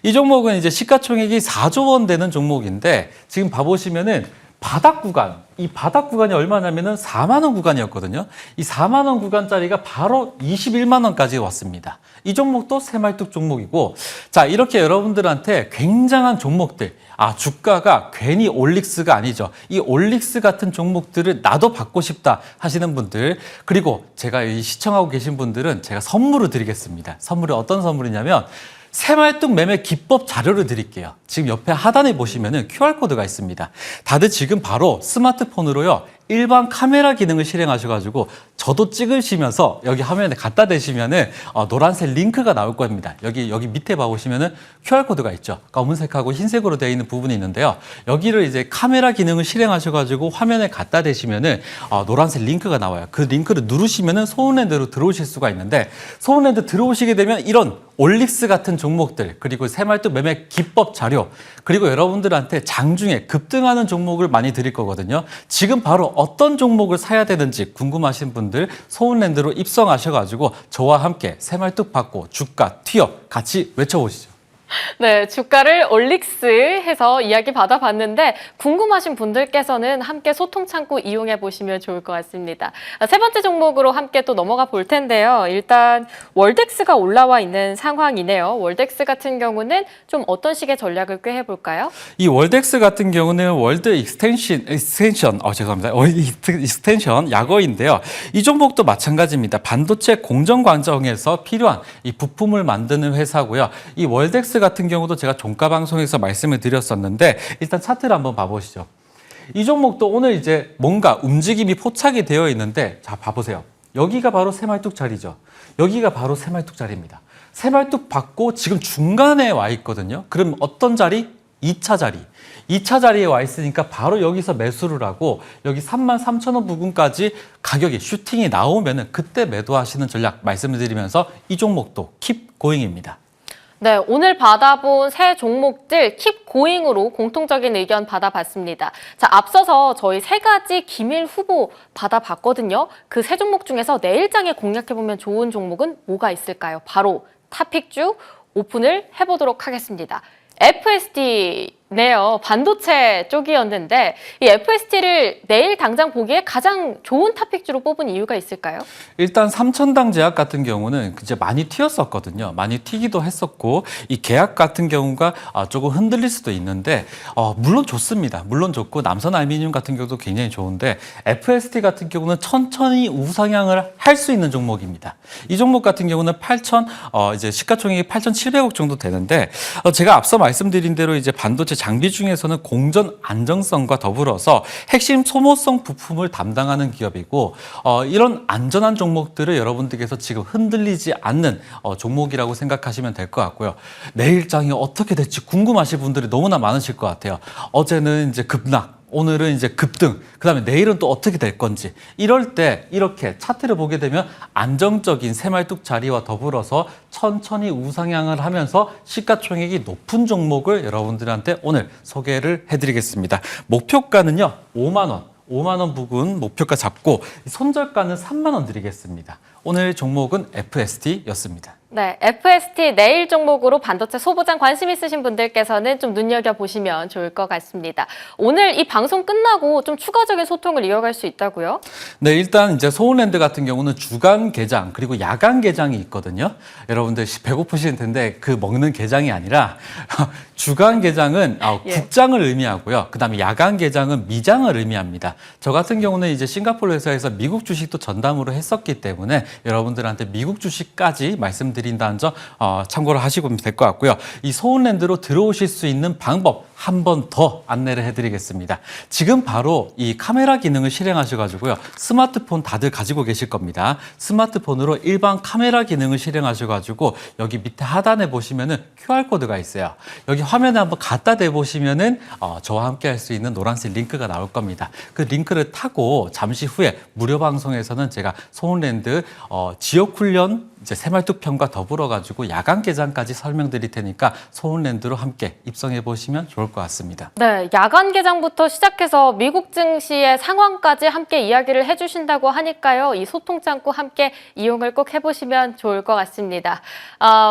이 종목은 이제 시가총액이 4조 원 되는 종목인데 지금 봐보시면은 바닥 구간, 이 바닥 구간이 얼마냐면은 4만 원 구간이었거든요. 이 4만 원 구간짜리가 바로 21만 원까지 왔습니다. 이 종목도 새말뚝 종목이고 자, 이렇게 여러분들한테 굉장한 종목들 주가가 괜히 올릭스가 아니죠. 이 올릭스 같은 종목들을 나도 받고 싶다 하시는 분들 그리고 제가 이 시청하고 계신 분들은 제가 선물을 드리겠습니다. 선물이 어떤 선물이냐면 새말뚝 매매 기법 자료를 드릴게요. 지금 옆에 하단에 보시면은 QR코드가 있습니다. 다들 지금 바로 스마트폰으로요. 일반 카메라 기능을 실행하셔가지고 저도 찍으시면서 여기 화면에 갖다 대시면은 노란색 링크가 나올 겁니다. 여기 밑에 봐보시면은 QR코드가 있죠. 검은색하고 흰색으로 되어 있는 부분이 있는데요. 여기를 이제 카메라 기능을 실행하셔가지고 화면에 갖다 대시면은 노란색 링크가 나와요. 그 링크를 누르시면은 소운랜드로 들어오실 수가 있는데, 소운랜드 들어오시게 되면 이런 올릭스 같은 종목들, 그리고 새말뚝 매매 기법 자료, 그리고 여러분들한테 장중에 급등하는 종목을 많이 드릴 거거든요. 지금 바로 어떤 종목을 사야 되는지 궁금하신 분들 소운랜드로 입성하셔가지고 저와 함께 새말뚝 받고 주가 튀어 같이 외쳐보시죠. 네, 주가를 올릭스 해서 이야기 받아봤는데 궁금하신 분들께서는 함께 소통 창구 이용해 보시면 좋을 것 같습니다. 세 번째 종목으로 함께 또 넘어가 볼 텐데요. 일단 월덱스가 올라와 있는 상황이네요. 월덱스 같은 경우는 좀 어떤 식의 전략을 꾀해 볼까요? 이 월덱스 같은 경우는 월드 익스텐션 약어인데요. 이 종목도 마찬가지입니다. 반도체 공정 과정에서 필요한 이 부품을 만드는 회사고요. 이 월덱스 같은 경우도 제가 종가 방송에서 말씀을 드렸었는데, 일단 차트를 한번 봐보시죠. 이 종목도 오늘 이제 뭔가 움직임이 포착이 되어 있는데, 자 봐보세요. 여기가 바로 새말뚝 자리죠. 여기가 바로 새말뚝 자리입니다. 새말뚝 받고 지금 중간에 와 있거든요. 그럼 어떤 자리? 2차 자리. 2차 자리에 와 있으니까 바로 여기서 매수를 하고 여기 33,000원 부근까지 가격이 슈팅이 나오면은 그때 매도하시는 전략 말씀을 드리면서 이 종목도 킵 고잉입니다. 네, 오늘 받아본 세 종목들 킵 고잉으로 공통적인 의견 받아봤습니다. 자, 앞서서 저희 세 가지 기밀 후보 받아봤거든요. 그 세 종목 중에서 내일장에 공략해보면 좋은 종목은 뭐가 있을까요? 바로 탑픽주 오픈을 해보도록 하겠습니다. FSD네요. 반도체 쪽이었는데 이 FSD를 내일 당장 보기에 가장 좋은 탑픽주로 뽑은 이유가 있을까요? 일단 삼천당 제약 같은 경우는 이제 많이 튀었었거든요. 많이 튀기도 했었고 이 계약 같은 경우가 조금 흔들릴 수도 있는데 물론 좋습니다. 물론 좋고 남선 알루미늄 같은 경우도 굉장히 좋은데 FSD 같은 경우는 천천히 우상향을 할 수 있는 종목입니다. 이 종목 같은 경우는 이제 시가총액이 8,700억 정도 되는데 제가 앞서 말씀드린 대로 이제 반도체 장비 중에서는 공전 안정성과 더불어서 핵심 소모성 부품을 담당하는 기업이고 이런 안전한 종목들을 여러분들께서 지금 흔들리지 않는 종목이라고 생각하시면 될 것 같고요. 내일장이 어떻게 될지 궁금하신 분들이 너무나 많으실 것 같아요. 어제는 이제 급락, 오늘은 이제 급등, 그다음에 내일은 또 어떻게 될 건지, 이럴 때 이렇게 차트를 보게 되면 안정적인 새말뚝 자리와 더불어서 천천히 우상향을 하면서 시가총액이 높은 종목을 여러분들한테 오늘 소개를 해드리겠습니다. 목표가는요 5만 원. 5만 원 부근 목표가 잡고 손절가는 3만 원 드리겠습니다. 오늘 종목은 FST였습니다. 네, FST 내일 종목으로 반도체 소부장 관심 있으신 분들께서는 좀 눈여겨보시면 좋을 것 같습니다. 오늘 이 방송 끝나고 좀 추가적인 소통을 이어갈 수 있다고요? 네, 일단 이제 소운랜드 같은 경우는 주간 개장 그리고 야간 개장이 있거든요. 여러분들 배고프실 텐데 그 먹는 개장이 아니라 주간 개장은 국장을 의미하고요. 그다음에 야간 개장은 미장을 의미합니다. 저 같은 경우는 이제 싱가포르 회사에서 미국 주식도 전담으로 했었기 때문에 여러분들한테 미국 주식까지 말씀드린다는 점 참고를 하시면 될 것 같고요. 이 소운랜드로 들어오실 수 있는 방법 한 번 더 안내를 해드리겠습니다. 지금 바로 이 카메라 기능을 실행하셔가지고요. 스마트폰 다들 가지고 계실 겁니다. 스마트폰으로 일반 카메라 기능을 실행하셔가지고 여기 밑에 하단에 보시면은 QR코드가 있어요. 여기 화면에 한번 갖다 대보시면은 저와 함께 할 수 있는 노란색 링크가 나올 겁니다. 그 링크를 타고 잠시 후에 무료 방송에서는 제가 소운랜드 지역 훈련 이제 새말뚝 편과 더불어 가지고 야간 개장까지 설명드릴 테니까 소운랜드로 함께 입성해 보시면 좋을 것 같습니다. 네, 야간 개장부터 시작해서 미국 증시의 상황까지 함께 이야기를 해주신다고 하니까요. 이 소통 창구 함께 이용을 꼭 해보시면 좋을 것 같습니다.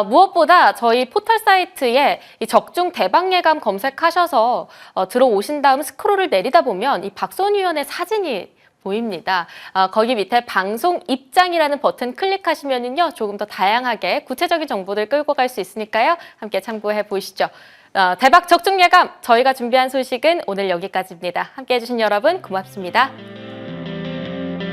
무엇보다 저희 포털 사이트에 이 적중 대박 예감 검색하셔서 들어오신 다음 스크롤을 내리다 보면 이 박소연 위원의 사진이 보입니다. 거기 밑에 방송 입장이라는 버튼 클릭하시면은요, 조금 더 다양하게 구체적인 정보들 끌고 갈 수 있으니까요. 함께 참고해 보시죠. 대박 적중 예감, 저희가 준비한 소식은 오늘 여기까지입니다. 함께 해주신 여러분 고맙습니다.